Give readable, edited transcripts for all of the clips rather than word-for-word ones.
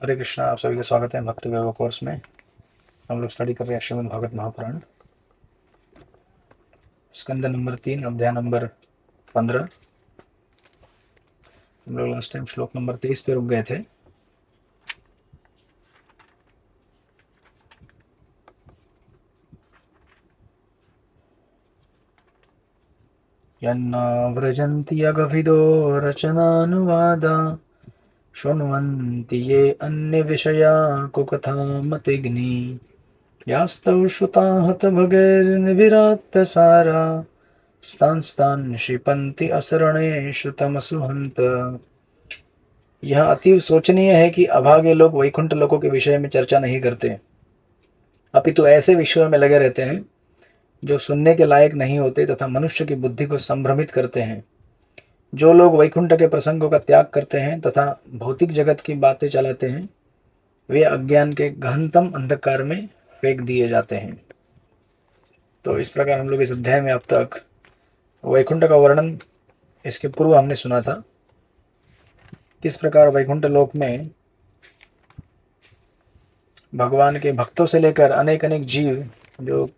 हरे कृष्णा। आप सभी का स्वागत है भक्ति वैभव कोर्स में। हम लोग स्टडी कर रहे हैं श्रीमद् भागवत महापुराण, स्कंद नंबर 3, अध्याय नंबर 15। हम लोग लास्ट टाइम श्लोक नंबर 23 पे रुक गए थे। यन्ना व्रजन्ति अगभिदो रचनानुवादा शृण्वन्ति ये अन्यविषया कुकथामतिग्नि यास्तव श्रुता हतभगैर्निविरात्तसारा स्तान् क्षिपन्ति असरणे तमसुहन्त। यह अति शोचनीय है कि अभागे लोग वैकुंठ लोकों के विषय में चर्चा नहीं करते, अपितु ऐसे विषयों में लगे रहते हैं जो सुनने के लायक नहीं होते तथा मनुष्य की बुद्धि को संभ्रमित करते हैं। जो लोग वैकुंठ के प्रसंगों का त्याग करते हैं तथा भौतिक जगत की बातें चलाते हैं, वे अज्ञान के गहनतम अंधकार में फेंक दिए जाते हैं। तो इस प्रकार हम लोग इस अध्याय में अब तक वैकुंठ का वर्णन, इसके पूर्व हमने सुना था किस प्रकार वैकुंठ लोक में भगवान के भक्तों से लेकर अनेक अनेक जीव जो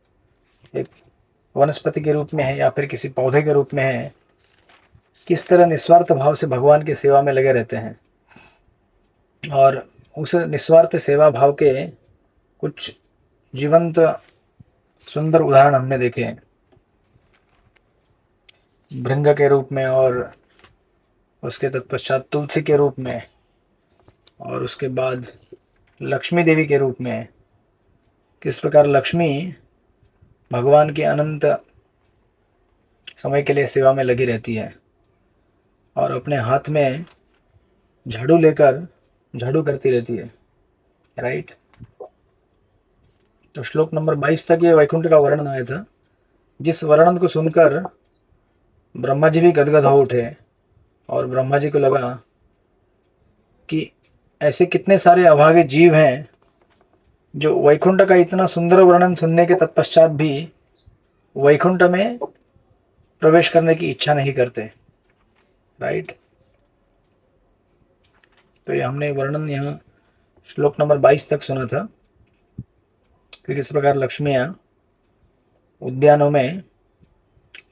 एक वनस्पति के रूप में है या फिर किसी पौधे के रूप में है, किस तरह निस्वार्थ भाव से भगवान की सेवा में लगे रहते हैं। और उस निस्वार्थ सेवा भाव के कुछ जीवंत सुंदर उदाहरण हमने देखे हैं, भृंग के रूप में और उसके तत्पश्चात तुलसी के रूप में और उसके बाद लक्ष्मी देवी के रूप में। किस प्रकार लक्ष्मी भगवान की अनंत समय के लिए सेवा में लगी रहती है और अपने हाथ में झाड़ू लेकर झाड़ू करती रहती है, राइट। तो श्लोक नंबर 22 तक ये वैकुंठ का वर्णन आया था, जिस वर्णन को सुनकर ब्रह्मा जी भी गदगद हो उठे और ब्रह्मा जी को लगा कि ऐसे कितने सारे अभागे जीव हैं जो वैकुंठ का इतना सुंदर वर्णन सुनने के तत्पश्चात भी वैकुंठ में प्रवेश करने की इच्छा नहीं करते, राइट। तो ये हमने वर्णन यहाँ श्लोक नंबर 22 तक सुना था कि किस प्रकार लक्ष्मियाँ उद्यानों में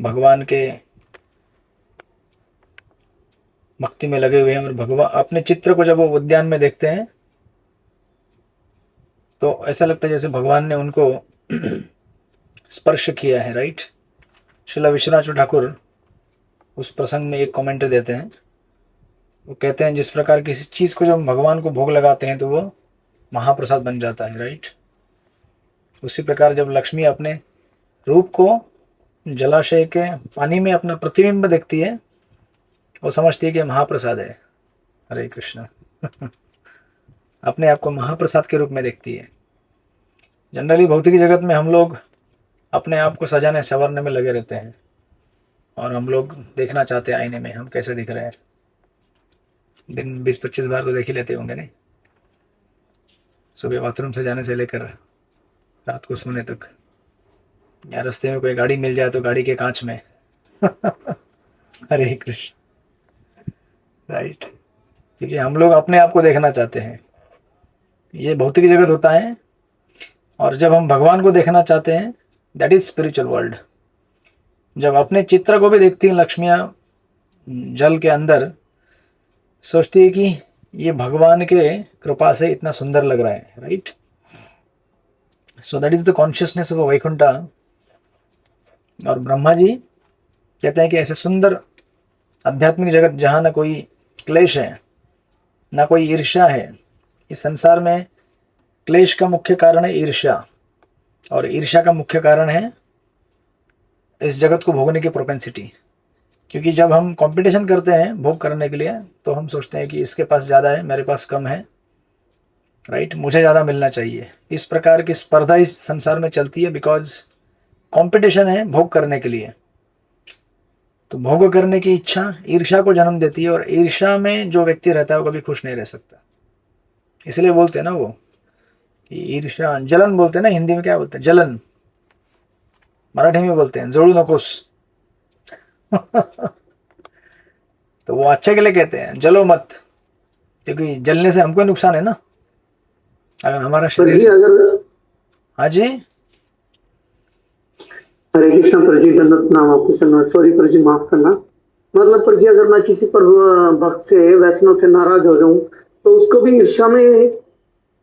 भगवान के भक्ति में लगे हुए हैं और भगवान अपने चित्र को जब वो उद्यान में देखते हैं तो ऐसा लगता है जैसे भगवान ने उनको स्पर्श किया है, राइट। श्रील विश्वनाथ ठाकुर उस प्रसंग में एक कमेंट देते हैं। वो कहते हैं जिस प्रकार किसी चीज़ को जब भगवान को भोग लगाते हैं तो वो महाप्रसाद बन जाता है, राइट। उसी प्रकार जब लक्ष्मी अपने रूप को जलाशय के पानी में अपना प्रतिबिंब देखती है, वो समझती है कि महाप्रसाद है। हरे कृष्ण। अपने आप को महाप्रसाद के रूप में देखती है। जनरली भौतिक जगत में हम लोग अपने आप को सजाने संवरने में लगे रहते हैं और हम लोग देखना चाहते हैं आईने में हम कैसे दिख रहे हैं। दिन 20-25 बार तो देख ही लेते होंगे नहीं, सुबह बाथरूम से जाने से लेकर रात को सोने तक, या रास्ते में कोई गाड़ी मिल जाए तो गाड़ी के कांच में। हरे कृष्ण, राइट। क्योंकि हम लोग अपने आप को देखना चाहते हैं, ये भौतिक जगत होता है। और जब हम भगवान को देखना चाहते हैं, दैट इज स्पिरिचुअल वर्ल्ड। जब अपने चित्र को भी देखती हैं लक्ष्मियाँ जल के अंदर, सोचती है कि ये भगवान के कृपा से इतना सुंदर लग रहा है, right. So that is the consciousness of Vaikuntha. और ब्रह्मा जी कहते हैं कि ऐसे सुंदर आध्यात्मिक जगत जहाँ ना कोई क्लेश है, ना कोई ईर्ष्या है। इस संसार में क्लेश का मुख्य कारण है ईर्ष्या, और ईर्ष्या का मुख्य कारण है इस जगत को भोगने की प्रोपेंसिटी। क्योंकि जब हम कंपटीशन करते हैं भोग करने के लिए तो हम सोचते हैं कि इसके पास ज़्यादा है, मेरे पास कम है, राइट, मुझे ज़्यादा मिलना चाहिए। इस प्रकार की स्पर्धा इस संसार में चलती है बिकॉज कंपटीशन है भोग करने के लिए। तो भोग करने की इच्छा ईर्ष्या को जन्म देती है, और ईर्ष्या में जो व्यक्ति रहता है वो कभी खुश नहीं रह सकता। इसलिए बोलते हैं ना वो कि ईर्ष्या, जलन बोलते हैं ना, हिंदी में क्या बोलते हैं, जलन। मराठी में बोलते हैं जोड़ू नकोस। तो वो अच्छे के लिए कहते हैं जलो मत, क्योंकि जलने से हमको नुकसान है ना। अगर हमारा पर जी शरीर, अगर, हाँ जी, हरे कृष्णा पर जी, दंडवत नाम आपके शरण, सॉरी पर जी, माफ करना। मतलब पर जी अगर मैं किसी पर भक्त से, वैष्णव से नाराज हो जाऊं, तो उसको भी ईर्ष्या में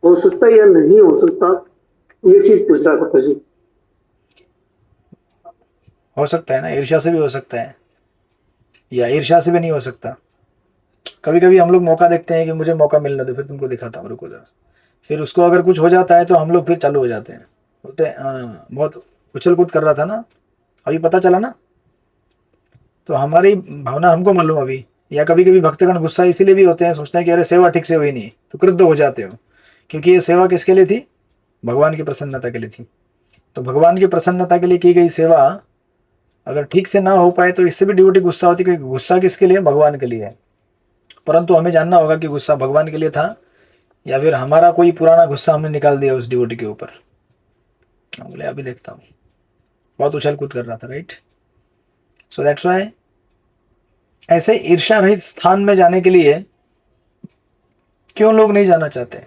हो सकता है या नहीं हो सकता, ये चीज पूछ रहा था पर जी। हो सकता है ना, ईर्ष्या से भी हो सकता है या ईर्ष्या से भी नहीं हो सकता। कभी कभी हम लोग मौका देखते हैं कि मुझे मौका मिलना, तो फिर तुमको दिखाता हूँ, रुको जरा। फिर उसको अगर कुछ हो जाता है तो हम लोग फिर चालू हो जाते हैं, बोलते हैं हाँ बहुत उछल कूद कर रहा था ना, अभी पता चला ना। तो हमारी भावना हमको मालूम अभी। या कभी कभी भक्तगण गुस्सा इसीलिए भी होते हैं, सोचते हैं कि अरे सेवा ठीक से हुई नहीं, तो क्रुद्ध हो जाते हो। क्योंकि ये सेवा किसके लिए थी? भगवान की प्रसन्नता के लिए थी। तो भगवान की प्रसन्नता के लिए की गई सेवा अगर ठीक से ना हो पाए तो इससे भी डिवोटी गुस्सा होती है, क्योंकि गुस्सा किसके लिए? भगवान के लिए है। परंतु हमें जानना होगा कि गुस्सा भगवान के लिए था या फिर हमारा कोई पुराना गुस्सा हमने निकाल दिया उस डिवोटी के ऊपर। बोले अभी देखता हूँ, बहुत उछल कूद कर रहा था, राइट। सो दैट्स वाई ऐसे ईर्ष्या रहित स्थान में जाने के लिए क्यों लोग नहीं जाना चाहते?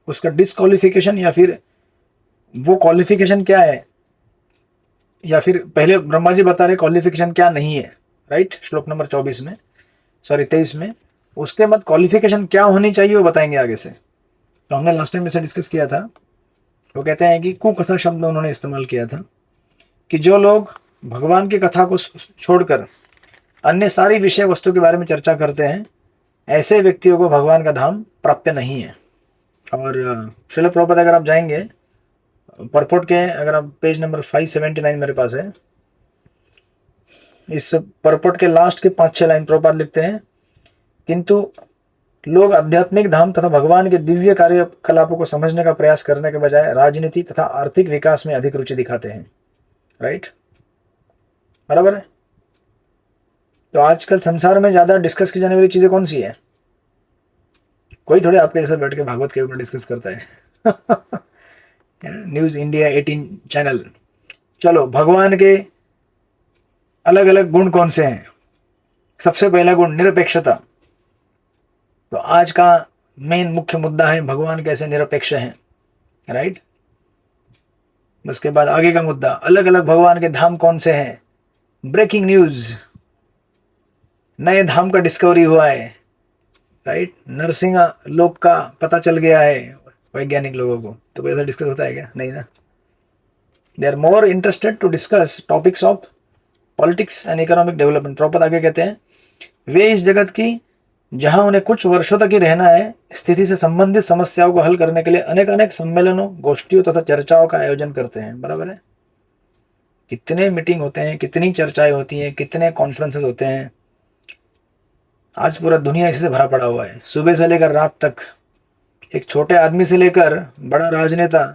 उसका डिसक्वालिफिकेशन या फिर वो क्वालिफिकेशन क्या है, या फिर पहले ब्रह्मा जी बता रहे क्वालिफिकेशन क्या नहीं है, राइट। श्लोक नंबर 24 में, सॉरी 23 में, उसके बाद क्वालिफिकेशन क्या होनी चाहिए वो बताएंगे आगे से। तो हमने लास्ट टाइम इसे डिस्कस किया था। वो कहते हैं कि कुकथा शब्द उन्होंने इस्तेमाल किया था कि जो लोग भगवान की कथा को छोड़कर अन्य सारी विषय वस्तु के बारे में चर्चा करते हैं, ऐसे व्यक्तियों को भगवान का धाम प्राप्य नहीं है। और श्रील प्रभुपाद अगर आप जाएंगे परपोर्ट के, अगर आप पेज नंबर 579 मेरे पास है, इस परपोर्ट के लास्ट के 5-6 लाइन प्रभुपाद लिखते हैं, किंतु लोग आध्यात्मिक धाम तथा भगवान के दिव्य कार्यकलापों को समझने का प्रयास करने के बजाय राजनीति तथा आर्थिक विकास में अधिक रुचि दिखाते हैं, राइट, बराबर है। तो आजकल संसार में ज्यादा डिस्कस की जाने वाली चीजें कौन सी है? कोई थोड़े आपके जैसे बैठ के भागवत के ऊपर डिस्कस करता है। News India 18 channel. चलो, भगवान के अलग अलग गुण कौन से हैं? सबसे पहला गुण निरपेक्षता। तो आज का मेन मुख्य मुद्दा है भगवान कैसे निरपेक्ष हैं, राइट। उसके बाद आगे का मुद्दा, अलग अलग भगवान के धाम कौन से हैं। ब्रेकिंग न्यूज, नए धाम का डिस्कवरी हुआ है, राइट। नरसिंह लोक का पता चल गया है वैज्ञानिक लोगों को। तो कोई ऐसा डिस्कस होता है क्या? नहीं ना। They are more interested to discuss topics of politics and economic development. Proper आगे कहते हैं, वे इस जगत की जहां उन्हें कुछ वर्षों तक ही रहना है, स्थिति से संबंधित समस्याओं को हल करने के लिए अनेक अनेक सम्मेलनों, गोष्ठियों तथा चर्चाओं का आयोजन करते हैं, बराबर है। कितने मीटिंग होते हैं, कितनी चर्चाएं होती हैं, कितने कॉन्फ्रेंसेस होते हैं। आज पूरा दुनिया इसी से भरा पड़ा हुआ है, सुबह से लेकर रात तक। एक छोटे आदमी से लेकर बड़ा राजनेता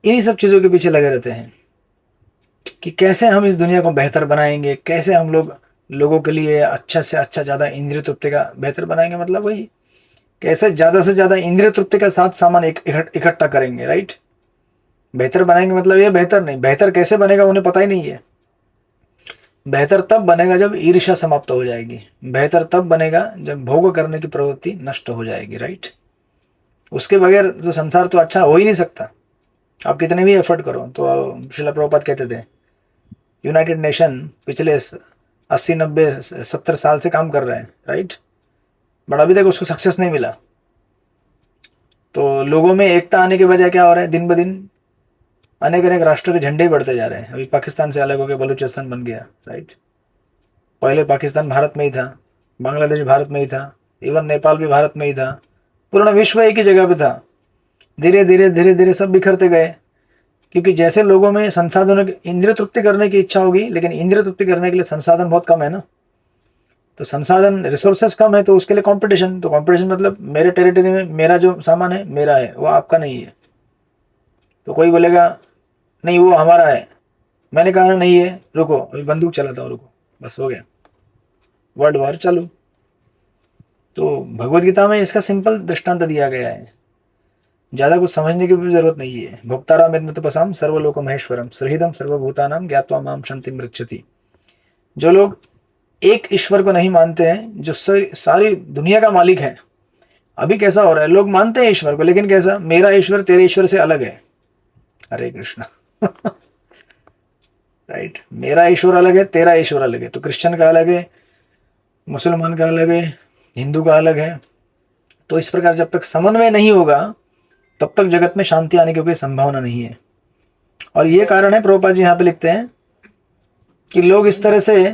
इन्हीं सब चीजों के पीछे लगे रहते हैं कि कैसे हम इस दुनिया को बेहतर बनाएंगे, कैसे हम लोगों के लिए अच्छा से अच्छा, ज्यादा इंद्रिय तृप्ति का बेहतर बनाएंगे। मतलब वही, कैसे ज्यादा से ज्यादा इंद्रिय तृप्ति का साथ सामान इकट्ठा करेंगे, राइट। बेहतर बनाएंगे मतलब ये बेहतर नहीं, बेहतर कैसे बनेगा उन्हें पता ही नहीं है। बेहतर तब बनेगा जब ईर्ष्या समाप्त हो जाएगी, बेहतर तब बनेगा जब भोग करने की प्रवृत्ति नष्ट हो जाएगी, राइट। उसके बगैर जो संसार तो अच्छा हो ही नहीं सकता, आप कितने भी एफर्ट करो। तो श्रील प्रभुपाद कहते थे, यूनाइटेड नेशन पिछले 80-90-70 साल से काम कर रहे हैं, राइट, बट अभी तक उसको सक्सेस नहीं मिला। तो लोगों में एकता आने के बजाय क्या हो रहा है, दिन ब दिन अनेक अनेक राष्ट्रों के झंडे ही बढ़ते जा रहे हैं। अभी पाकिस्तान से अलग होकर बलूचिस्तान बन गया, राइट। पहले पाकिस्तान भारत में ही था, बांग्लादेश भारत में ही था, इवन नेपाल भी भारत में ही था, पूर्ण विश्व एक ही जगह पे था। धीरे धीरे धीरे धीरे सब बिखरते गए, क्योंकि जैसे लोगों में संसाधनों की इंद्रिय तृप्ति करने की इच्छा होगी, लेकिन इंद्रिय तृप्ति करने के लिए संसाधन बहुत कम है ना। तो संसाधन, रिसोर्सेस कम है, तो उसके लिए कंपटीशन। तो कंपटीशन मतलब मेरे टेरिटरी में मेरा जो सामान है मेरा है, वो आपका नहीं है। तो कोई बोलेगा नहीं वो हमारा है, मैंने कहा नहीं है, रुको अभी बंदूक चलाता हूँ, रुको, बस हो गया, वर्ल्ड वॉर चालू। तो भगवत गीता में इसका सिंपल दृष्टांत दिया गया है, ज्यादा कुछ समझने की भी जरूरत नहीं है। भोक्ताराम यत्नतपसाम सर्वलोक महेश्वरम सृहृदम सर्वभूतानाम ज्ञात्वा माम शांति मृच्छति। जो लोग एक ईश्वर को नहीं मानते हैं, जो सारी दुनिया का मालिक है, अभी कैसा हो रहा है, लोग मानते हैं ईश्वर को, लेकिन कैसा, मेरा ईश्वर तेरे ईश्वर से अलग है। हरे कृष्णा। राइट, मेरा ईश्वर अलग है, तेरा ईश्वर अलग है। तो क्रिश्चियन का अलग है, मुसलमान का अलग है, हिंदू का अलग है। तो इस प्रकार जब तक समन्वय नहीं होगा तब तक जगत में शांति आने की कोई संभावना नहीं है। और ये कारण है, प्रभुपाद जी यहाँ पे लिखते हैं कि लोग इस तरह से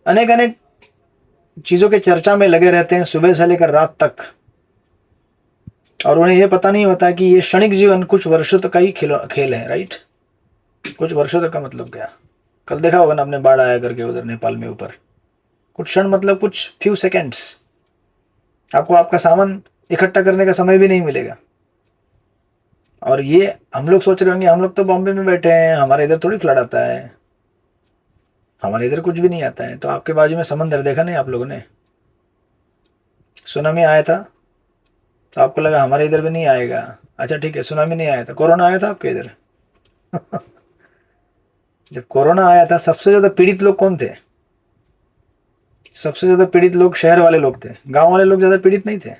अनेक अनेक चीजों के चर्चा में लगे रहते हैं सुबह से लेकर रात तक, और उन्हें यह पता नहीं होता कि ये क्षणिक जीवन कुछ वर्षों तक का ही खेल है। राइट, कुछ वर्षों तक का मतलब क्या, कल देखा होगा ना आपने, बाढ़ आया करके उधर नेपाल में ऊपर, कुछ क्षण मतलब कुछ फ्यू सेकेंड्स, आपको आपका सामान इकट्ठा करने का समय भी नहीं मिलेगा। और ये हम लोग सोच रहे होंगे, हम लोग तो बॉम्बे में बैठे हैं, हमारे इधर थोड़ी फ्लड आता है, हमारे इधर कुछ भी नहीं आता है। तो आपके बाजू में समंदर देखा नहीं आप लोगों ने, सुनामी आया था तो आपको लगा हमारे इधर भी नहीं आएगा। अच्छा ठीक है, सुनामी नहीं आया था, कोरोना आया था आपके इधर। जब कोरोना आया था सबसे ज्यादा पीड़ित लोग कौन थे? सबसे ज्यादा पीड़ित लोग शहर वाले लोग थे, गांव वाले लोग ज्यादा पीड़ित नहीं थे।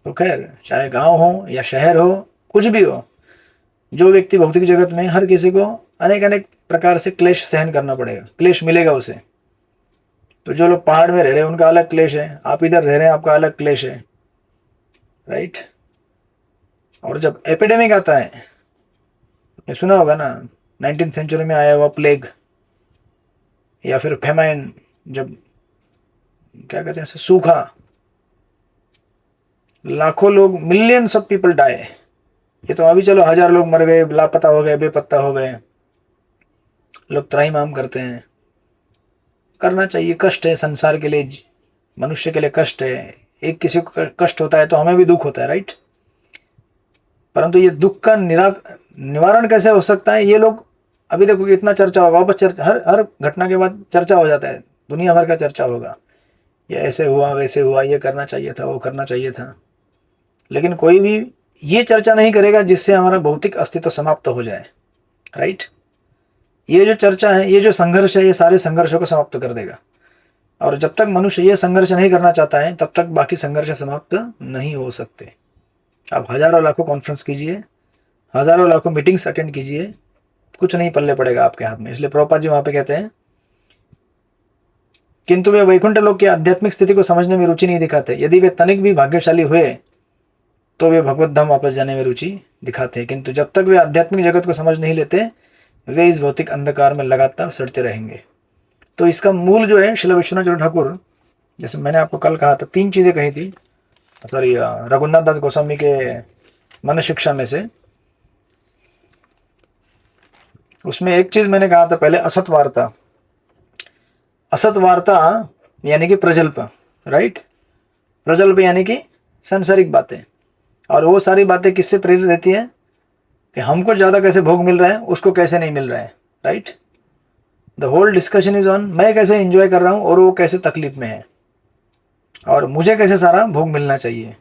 तो खैर, चाहे गांव हो या शहर हो, कुछ भी हो, जो व्यक्ति भौतिक जगत में, हर किसी को अनेक अनेक प्रकार से क्लेश सहन करना पड़ेगा, क्लेश मिलेगा उसे। तो जो लोग पहाड़ में रह रहे हैं उनका अलग क्लेश है, आप इधर रह रहे हैं आपका अलग क्लेश है। राइट, और जब एपिडेमिक आता है, आपने सुना होगा ना, 19वीं सेंचुरी में आया हुआ प्लेग या फिर फेमाइन, जब क्या कहते हैं उसे, सूखा, लाखों लोग, मिलियंस ऑफ पीपल डाई। ये तो अभी चलो 1000 लोग मर गए, लापता हो गए, बेपत्ता हो गए, लोग त्राहिमाम करते हैं। करना चाहिए, कष्ट है संसार के लिए, मनुष्य के लिए कष्ट है। एक किसी को कष्ट होता है तो हमें भी दुख होता है। राइट, परंतु ये दुख का निवारण कैसे हो सकता है, ये लोग अभी देखो कि इतना चर्चा होगा, वापस चर्चा, हर हर घटना के बाद चर्चा हो जाता है, दुनिया भर का चर्चा होगा, ये ऐसे हुआ वैसे हुआ, ये करना चाहिए था वो करना चाहिए था। लेकिन कोई भी ये चर्चा नहीं करेगा जिससे हमारा भौतिक अस्तित्व समाप्त हो जाए। राइट, ये जो चर्चा है, ये जो संघर्ष है, ये सारे संघर्षों को समाप्त कर देगा। और जब तक मनुष्य ये संघर्ष नहीं करना चाहता है तब तक बाकी संघर्ष समाप्त नहीं हो सकते। आप हजारों लाखों कॉन्फ्रेंस कीजिए, हजारों लाखों मीटिंग्स अटेंड कीजिए, कुछ नहीं पल्ले पड़ेगा आपके हाथ में। इसलिए प्रभुपाद जी वहां पे कहते हैं, किंतु वे वैकुंठ लोक की आध्यात्मिक स्थिति को समझने में रुचि नहीं दिखाते। यदि वे तनिक भी भाग्यशाली हुए तो वे भगवत धाम वापस जाने में रुचि दिखाते हैं, किंतु जब तक वे आध्यात्मिक जगत को समझ नहीं लेते वे इस भौतिक अंधकार में लगातार सड़ते रहेंगे। तो इसका मूल जो है, श्रील विश्वनाथ चंद्र ठाकुर, जैसे मैंने आपको कल कहा था, 3 चीजें कही थी, सॉरी, रघुनाथ दास गोस्वामी के मन शिक्षा में से, उसमें एक चीज मैंने कहा था पहले, असत वार्ता। असत वार्ता यानी कि प्रजल्प। राइट, प्रजल्प यानी कि सांसारिक बातें, और वो सारी बातें किससे प्रेरित रहती है कि हमको ज्यादा कैसे भोग मिल रहा है, उसको कैसे नहीं मिल रहा है। Right, the whole discussion is on मैं कैसे एंजॉय कर रहा हूं और वो कैसे तकलीफ में है, और मुझे कैसे सारा भोग मिलना चाहिए।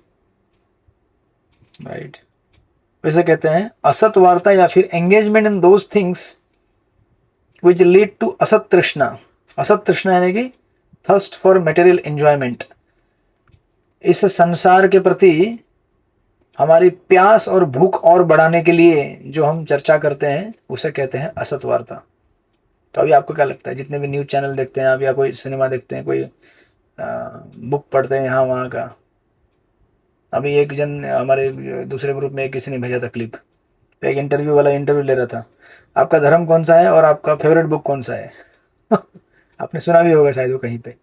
राइट, वैसे कहते हैं असत वार्ता या फिर engagement in those things which lead to असत तृष्णा। असत तृष्णा यानी कि थर्स्ट फॉर मटेरियल एंजॉयमेंट। इस संसार के प्रति हमारी प्यास और भूख और बढ़ाने के लिए जो हम चर्चा करते हैं उसे कहते हैं असत वार्ता। तो अभी आपको क्या लगता है, जितने भी न्यूज चैनल देखते हैं आप, या कोई सिनेमा देखते हैं, कोई बुक पढ़ते हैं यहाँ वहाँ का, अभी एक जन हमारे दूसरे ग्रुप में किसी ने भेजा था क्लिप, एक इंटरव्यू वाला इंटरव्यू ले रहा था, आपका धर्म कौन सा है और आपका फेवरेट बुक कौन सा है। आपने सुना भी होगा शायद वो कहीं पे।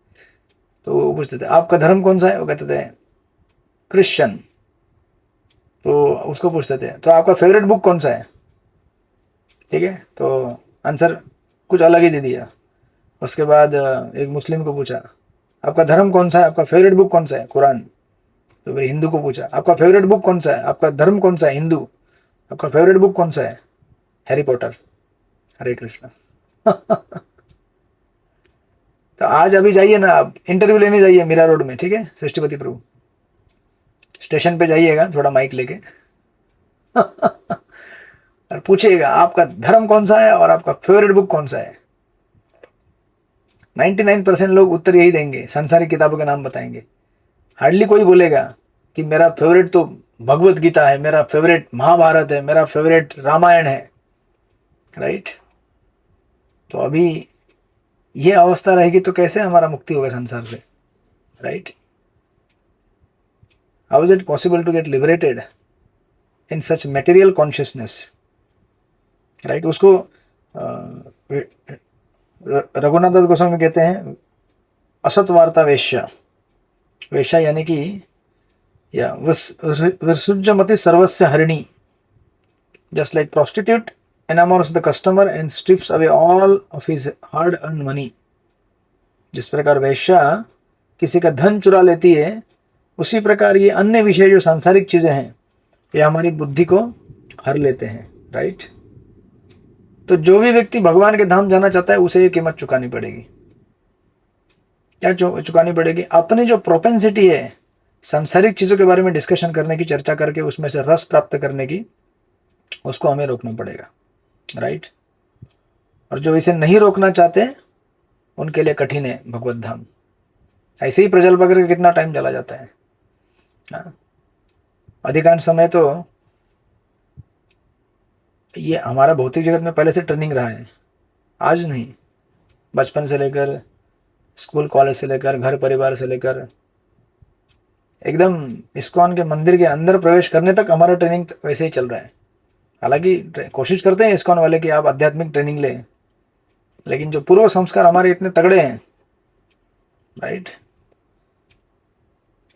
तो वो पूछते थे आपका धर्म कौन सा है, वो कहते थे क्रिश्चियन। तो उसको पूछते थे तो आपका फेवरेट बुक कौन सा है, ठीक है, तो आंसर कुछ अलग ही दे दिया। उसके बाद एक मुस्लिम को पूछा आपका धर्म कौन सा है, आपका फेवरेट बुक कौन सा है, कुरान। तो फिर हिंदू को पूछा आपका फेवरेट बुक कौन सा है, आपका धर्म कौन सा है, हिंदू, आपका फेवरेट बुक कौन सा है, हैरी पॉटर। हरे कृष्णा। तो आज अभी जाइए ना, आप इंटरव्यू लेने जाइए मीरा रोड में, ठीक है, सृष्टिपति प्रभु स्टेशन पे जाइएगा, थोड़ा माइक लेके और पूछिएगा आपका धर्म कौन सा है और आपका फेवरेट बुक कौन सा है। 99% लोग उत्तर यही देंगे, संसारिक किताबों के नाम बताएंगे। हार्डली कोई बोलेगा कि मेरा फेवरेट तो भगवत गीता है, मेरा फेवरेट महाभारत है, मेरा फेवरेट रामायण है, राइट। तो अभी ये अवस्था रहेगी तो कैसे हमारा मुक्ति होगा संसार से, right. How is it possible to get liberated in such material consciousness, right. उसको रघुनाथ दत्त गोस्वामी कहते हैं असत वार्ता वेश्या। वेश्या यानी कि या विसृज्यमति सर्वस्य हरिणी, just like prostitute enamors the customer and strips away all of his hard earned money। जिस प्रकार वेश्या किसी का धन चुरा लेती है, उसी प्रकार ये अन्य विषय जो सांसारिक चीजें हैं ये हमारी बुद्धि को हर लेते हैं, राइट। तो जो भी व्यक्ति भगवान के धाम जाना चाहता है उसे ये कीमत चुकानी पड़ेगी। क्या चुकानी पड़ेगी? अपनी जो प्रोपेंसिटी है सांसारिक चीजों के बारे में डिस्कशन करने की, चर्चा करके उसमें से रस प्राप्त करने की, उसको हमें रोकना पड़ेगा, राइट। और जो इसे नहीं रोकना चाहते उनके लिए कठिन है भगवत धाम। ऐसे ही प्रजल पकड़ के कितना टाइम चला जाता है। हाँ, अधिकांश समय तो ये हमारा भौतिक जगत में पहले से ट्रेनिंग रहा है, आज नहीं। बचपन से लेकर स्कूल कॉलेज से लेकर घर परिवार से लेकर एकदम इस्कॉन के मंदिर के अंदर प्रवेश करने तक हमारा ट्रेनिंग वैसे ही चल रहा है। हालांकि कोशिश करते हैं इस्कॉन वाले कि आप आध्यात्मिक ट्रेनिंग लें, लेकिन जो पूर्व संस्कार हमारे इतने तगड़े हैं, राइट।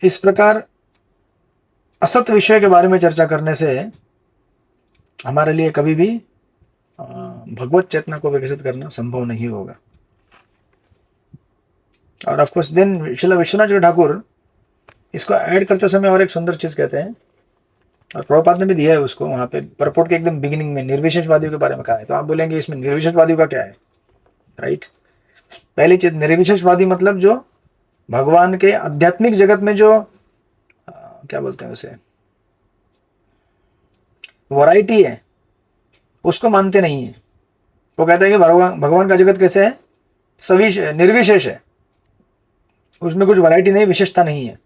इस प्रकार असत विषय के बारे में चर्चा करने से हमारे लिए कभी भी भगवत चेतना को विकसित करना संभव नहीं होगा। और of course then Srila Vishwanath ji Thakur इसको ऐड करते समय और एक सुंदर चीज कहते हैं, और प्रभुपाद ने भी दिया है उसको वहां पे परपोर्ट के एकदम बिगिनिंग में निर्विशेषवादियों के बारे में कहा है। तो आप बोलेंगे इसमें निर्विशेषवादियों का क्या है, राइट। पहली चीज, निर्विशेषवादी मतलब जो भगवान के आध्यात्मिक जगत में जो क्या बोलते हैं उसे, वैरायटी है, उसको मानते नहीं है। वो कहते हैं कि भगवान का जगत कैसे है, निर्विशेष है, उसमें कुछ वैरायटी नहीं, विशेषता नहीं है।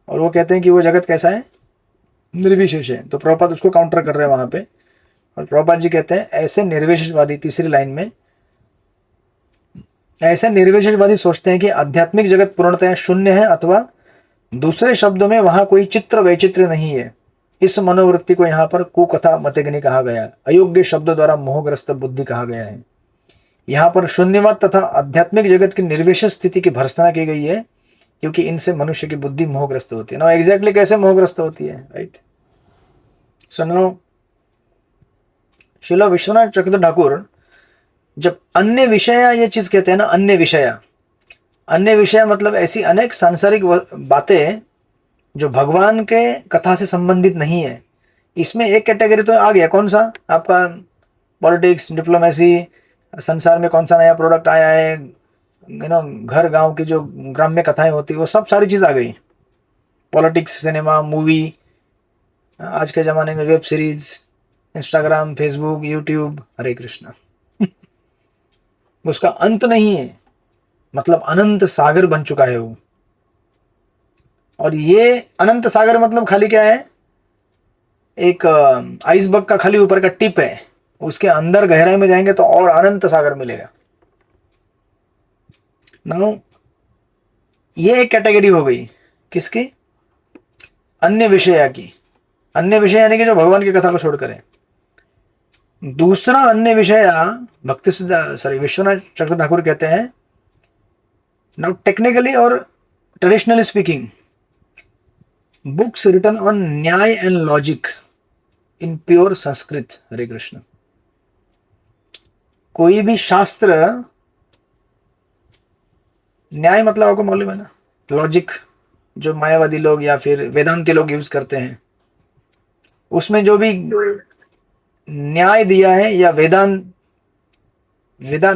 और वो कहते हैं कि वो जगत कैसा है, निर्विशेष है। तो प्रभुपाद उसको काउंटर कर रहे हैं वहां पे। और प्रभुपाद जी कहते हैं ऐसे निर्विशेषवादी, तीसरी लाइन में, ऐसे निर्विशेषवादी सोचते हैं कि आध्यात्मिक जगत पूर्णतः शून्य है, अथवा दूसरे शब्दों में वहां कोई चित्र वैचित्र नहीं है। इस मनोवृत्ति को यहाँ पर कुकथा मतग्नि कहा गया, अयोग्य शब्द द्वारा मोहग्रस्त बुद्धि कहा गया है। यहाँ पर शून्यवाद तथा आध्यात्मिक जगत की निर्विशेष स्थिति की भर्त्सना की गई है, क्योंकि इनसे मनुष्य की बुद्धि मोहग्रस्त होती है। ना एग्जैक्टली कैसे मोहग्रस्त होती है, right. So now Srila Vishwanath Chakravarti Thakur जब अन्य विषया ये चीज कहते हैं ना, अन्य विषय मतलब ऐसी अनेक सांसारिक बातें जो भगवान के कथा से संबंधित नहीं है। इसमें एक कैटेगरी तो आ गया, कौन सा आपका, पॉलिटिक्स, डिप्लोमेसी, संसार में कौन सा नया प्रोडक्ट आया है, घर गांव की जो ग्राम्य कथाएं होती है, वो सब सारी चीज आ गई। पॉलिटिक्स, सिनेमा, मूवी, आज के जमाने में web series, Instagram, Facebook, YouTube, Hare Krishna. उसका अंत नहीं है, मतलब अनंत सागर बन चुका है वो। और ये अनंत सागर मतलब खाली क्या है, एक आइसबर्ग का खाली ऊपर का टिप है, उसके अंदर गहराई में जाएंगे तो और अनंत सागर मिलेगा। नाउ ये एक कैटेगरी हो गई किसकी, अन्य विषया की। अन्य विषय यानी कि जो भगवान की कथा को छोड़कर है। दूसरा अन्य विषय विश्वनाथ चक्रवर्ती ठाकुर कहते हैं, नाउ टेक्निकली और traditionally speaking, books written on Nyaya and logic in pure Sanskrit, Hare Krishna. कोई भी शास्त्र, न्याय मतलब आपको मालूम है ना, लॉजिक जो मायावादी लोग या फिर वेदांती लोग यूज करते हैं, उसमें जो भी न्याय दिया है, या वेदांत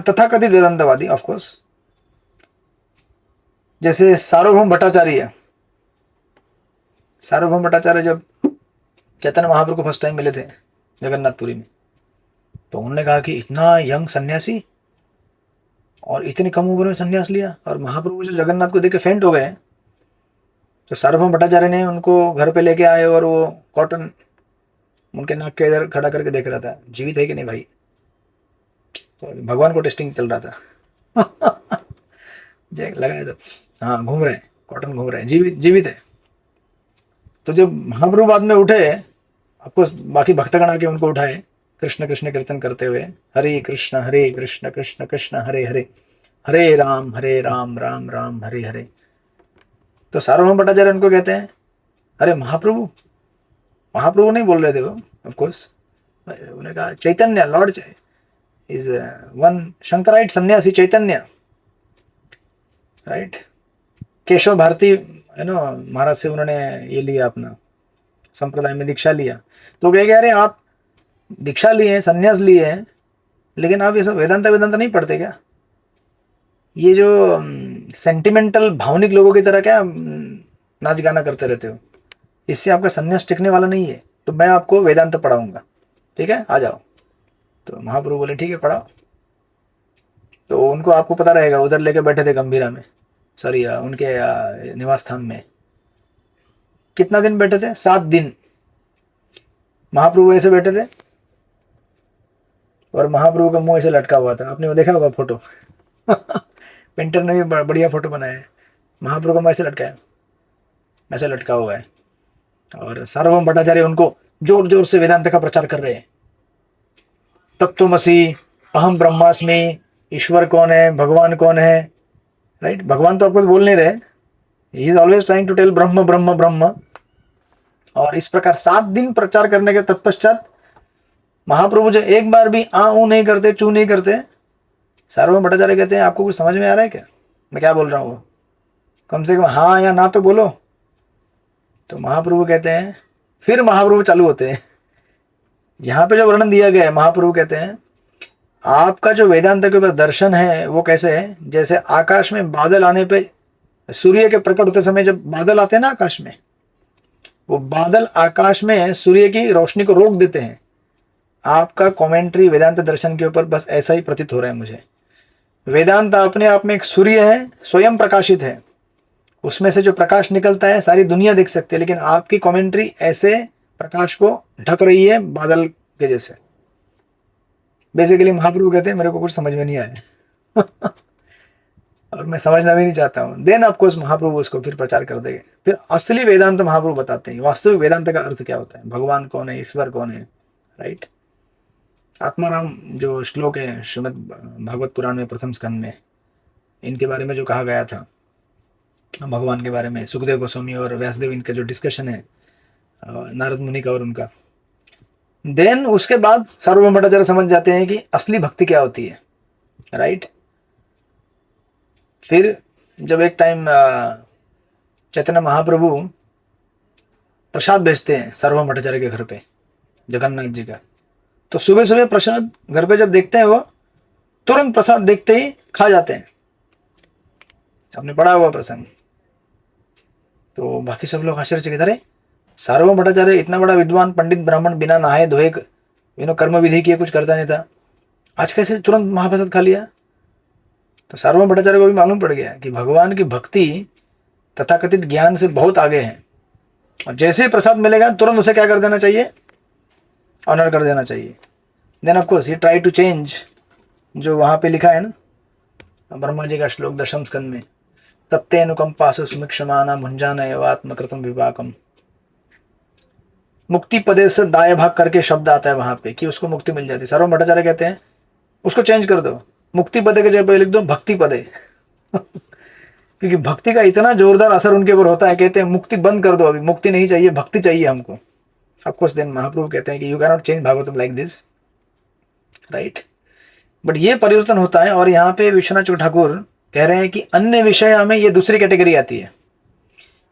तथाकथित वेदांतवादी, ऑफ कोर्स, जैसे सार्वभौम भट्टाचार्य जब चैतन्य महाप्रभु को फर्स्ट टाइम मिले थे जगन्नाथपुरी में, तो उन्होंने कहा कि इतना यंग सन्यासी और इतनी कम उम्र में सन्यास लिया। और महाप्रभु जो जगन्नाथ को देख के फेंट हो गए। तो सार्वभौम भट्टाचार्य ने उनको घर पे लेके आए और वो कॉटन उनके नाक के इधर खड़ा करके देख रहा था, जीवित है कि नहीं भाई। तो भगवान को टेस्टिंग चल रहा था। लगाए तो हाँ घूम रहे हैं, कॉटन घूम रहे हैं, जीवित जीवित है। तो जब महाप्रभु बाद में उठे, आपको बाकी भक्तगण आके उनको उठाए कृष्ण कृष्ण कीर्तन करते हुए, हरे कृष्ण कृष्ण कृष्ण हरे हरे, हरे राम राम राम हरे हरे। तो सार्वभौम भट्टाचार्य उनको कहते हैं, अरे महाप्रभु, महाप्रभु नहीं बोल रहे थे वो, ऑफ कोर्स उन्होंने कहा चैतन्य लॉर्ड इज वन शंकराइट सन्यासी चैतन्य, राइट। केशव भारती है ना महाराज से उन्होंने ये लिया, अपना संप्रदाय में दीक्षा लिया। तो कह गए अरे आप दीक्षा लिए हैं, संन्यास लिए हैं, लेकिन आप ये सब वेदांत वेदांत नहीं पढ़ते क्या? ये जो सेंटिमेंटल भावनिक लोगों की तरह क्या नाच गाना करते रहते हो, इससे आपका संन्यास टिकने वाला नहीं है। तो मैं आपको वेदांत पढ़ाऊंगा, ठीक है, आ जाओ। तो महाप्रभु बोले ठीक है पढ़ाओ। तो उनको आपको पता रहेगा, उधर लेके बैठे थे गंभीरा में, सॉरी उनके निवास स्थान में। कितना दिन बैठे थे? 7 दिन महाप्रभु ऐसे बैठे थे और महाप्रभु का मुंह ऐसे लटका हुआ था। आपने वो देखा होगा फोटो। पेंटर ने भी बढ़िया फोटो बनाया है। महाप्रभु का मुंह ऐसे लटका हुआ है और सार्वभौम भट्टाचार्य उनको जोर जोर से वेदांत का प्रचार कर रहे हैं। तत्त्वमसि, अहम ब्रह्मास्मि, ईश्वर कौन है, भगवान कौन है, राइट। भगवान तो आपको बोल नहीं रहे, he is always trying to tell Brahman Brahman ब्रह्म। और इस प्रकार 7 दिन प्रचार करने के तत्पश्चात महाप्रभु जो एक बार भी आ ऊ नहीं करते, चू नहीं करते। सार्वभौम भट्टाचार्य कहते हैं आपको कुछ समझ में आ रहा है क्या मैं क्या बोल रहा हूँ? कम से कम हाँ या ना तो बोलो। तो महाप्रभु कहते हैं, फिर महाप्रभु चालू होते हैं। यहाँ पे जो वर्णन दिया गया है, महाप्रभु कहते हैं आपका जो वेदांत के ऊपर दर्शन है वो कैसे है, जैसे आकाश में बादल आने पे, सूर्य के प्रकट होते समय जब बादल आते हैं ना आकाश में, वो बादल आकाश में सूर्य की रोशनी को रोक देते हैं। आपका कमेंट्री वेदांत दर्शन के ऊपर बस ऐसा ही प्रतीत हो रहा है मुझे। वेदांत अपने आप में एक सूर्य है, स्वयं प्रकाशित है, उसमें से जो प्रकाश निकलता है सारी दुनिया देख सकती है, लेकिन आपकी कमेंट्री ऐसे प्रकाश को ढक रही है बादल के जैसे। बेसिकली महाप्रभु कहते हैं मेरे को कुछ समझ में नहीं आया। और मैं समझना भी नहीं चाहता हूँ। देन ऑफकोर्स महाप्रभु उसको फिर प्रचार कर देंगे। फिर असली वेदांत महाप्रभु बताते हैं, वास्तविक वेदांत का अर्थ क्या होता है, भगवान कौन है, ईश्वर कौन है, राइट। आत्माराम जो श्लोक है श्रीमद् भागवत पुराण में प्रथम स्कंद में, इनके बारे में जो कहा गया था भगवान के बारे में, सुखदेव गोस्वामी और व्यासदेव इनका जो डिस्कशन है नारद मुनि का और उनका, देन उसके बाद सार्वभौम भट्टाचार्य समझ जाते हैं कि असली भक्ति क्या होती है, राइट। फिर जब एक टाइम चैतन्य महाप्रभु प्रसाद भेजते हैं सार्वभौम भट्टाचार्य के घर पे, जगन्नाथ जी का, तो सुबह सुबह प्रसाद घर पे जब देखते हैं वो तुरंत प्रसाद देखते ही खा जाते हैं। आपने पढ़ा हुआ प्रसंग। तो बाकी सब लोग आश्चर्यचकित, अरे सार्वभौम भट्टाचार्य इतना बड़ा विद्वान पंडित ब्राह्मण, बिना नहाए धोए कर्म विधि किए कुछ करता नहीं था, आज कैसे तुरंत महाप्रसाद खा लिया? तो सार्वभौम भट्टाचार्य को भी मालूम पड़ गया कि भगवान की भक्ति तथाकथित ज्ञान से बहुत आगे है, और जैसे ही प्रसाद मिलेगा तुरंत उसे क्या कर देना चाहिए, ऑनर कर देना चाहिए। Then of course he try to change, जो वहाँ पे लिखा है ना ब्रह्मा जी का श्लोक 10वें स्कंद में, तप्ते अनुकंपासु सुमिक्षमाना भुंजान एव आत्मकृतम विपाकम। मुक्ति पदे से दाय भाग करके शब्द आता है वहां पे कि उसको मुक्ति मिल जाती है। सार्वभौम भट्टाचार्य कहते हैं उसको चेंज कर दो, मुक्ति पदे के जगह लिख दो भक्ति पदे। क्योंकि भक्ति का इतना जोरदार असर उनके ऊपर होता है, कहते हैं मुक्ति बंद कर दो, अभी मुक्ति नहीं चाहिए, भक्ति चाहिए हमको। ऑफकोर्स देन महाप्रभु कहते हैं कि you can not change Bhagavatam like this, right. But ये परिवर्तन होता है। और यहाँ पे विश्वनाथ ठाकुर कह रहे हैं कि अन्य विषय में ये दूसरी कैटेगरी आती है।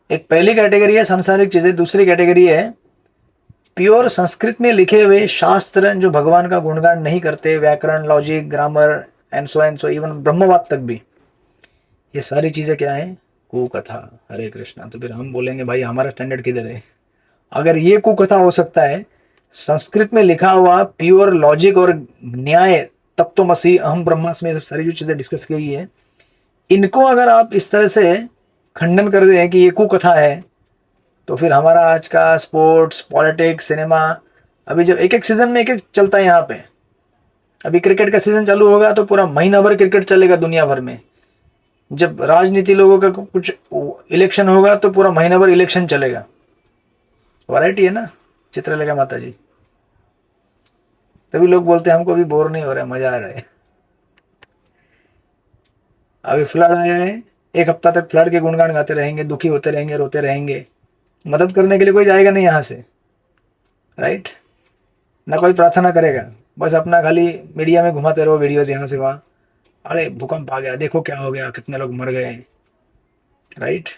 एक पहली कैटेगरी है सांसारिक चीजें, दूसरी कैटेगरी है प्योर संस्कृत में लिखे हुए शास्त्र जो भगवान का गुणगान नहीं करते, व्याकरण, logic, grammar and so even ब्रह्मवाद तक भी। ये सारी चीजें क्या है? कुकथा। हरे कृष्णा। तो फिर हम बोलेंगे भाई हमारा स्टैंडर्ड किधर है? अगर ये कुकथा हो सकता है, संस्कृत में लिखा हुआ प्योर लॉजिक और न्याय, तत्त्वमसि, अहम ब्रह्मास्मि, सारी जो चीजें डिस्कस की है, इनको अगर आप इस तरह से खंडन कर दें कि ये कुकथा है, तो फिर हमारा आज का स्पोर्ट्स, पॉलिटिक्स, सिनेमा, अभी जब एक एक सीजन में एक एक चलता है यहाँ पे, अभी क्रिकेट का सीजन चालू होगा तो पूरा महीना भर क्रिकेट चलेगा दुनिया भर में। जब राजनीति लोगों का कुछ इलेक्शन होगा तो पूरा महीना भर इलेक्शन चलेगा। वैरायटी है ना चित्रलेखा माता जी। तभी लोग बोलते हैं हमको अभी बोर नहीं हो रहा है, मजा आ रहा है। अभी फ्लड आया है, एक हफ्ता तक फ्लड के गुणगान गाते रहेंगे, दुखी होते रहेंगे, रोते रहेंगे। मदद करने के लिए कोई जाएगा नहीं यहाँ से, राइट? ना कोई प्रार्थना करेगा, बस अपना खाली मीडिया में घुमाते रहो वीडियोज यहाँ से वहाँ। अरे भूकंप आ गया, देखो क्या हो गया, कितने लोग मर गए, राइट?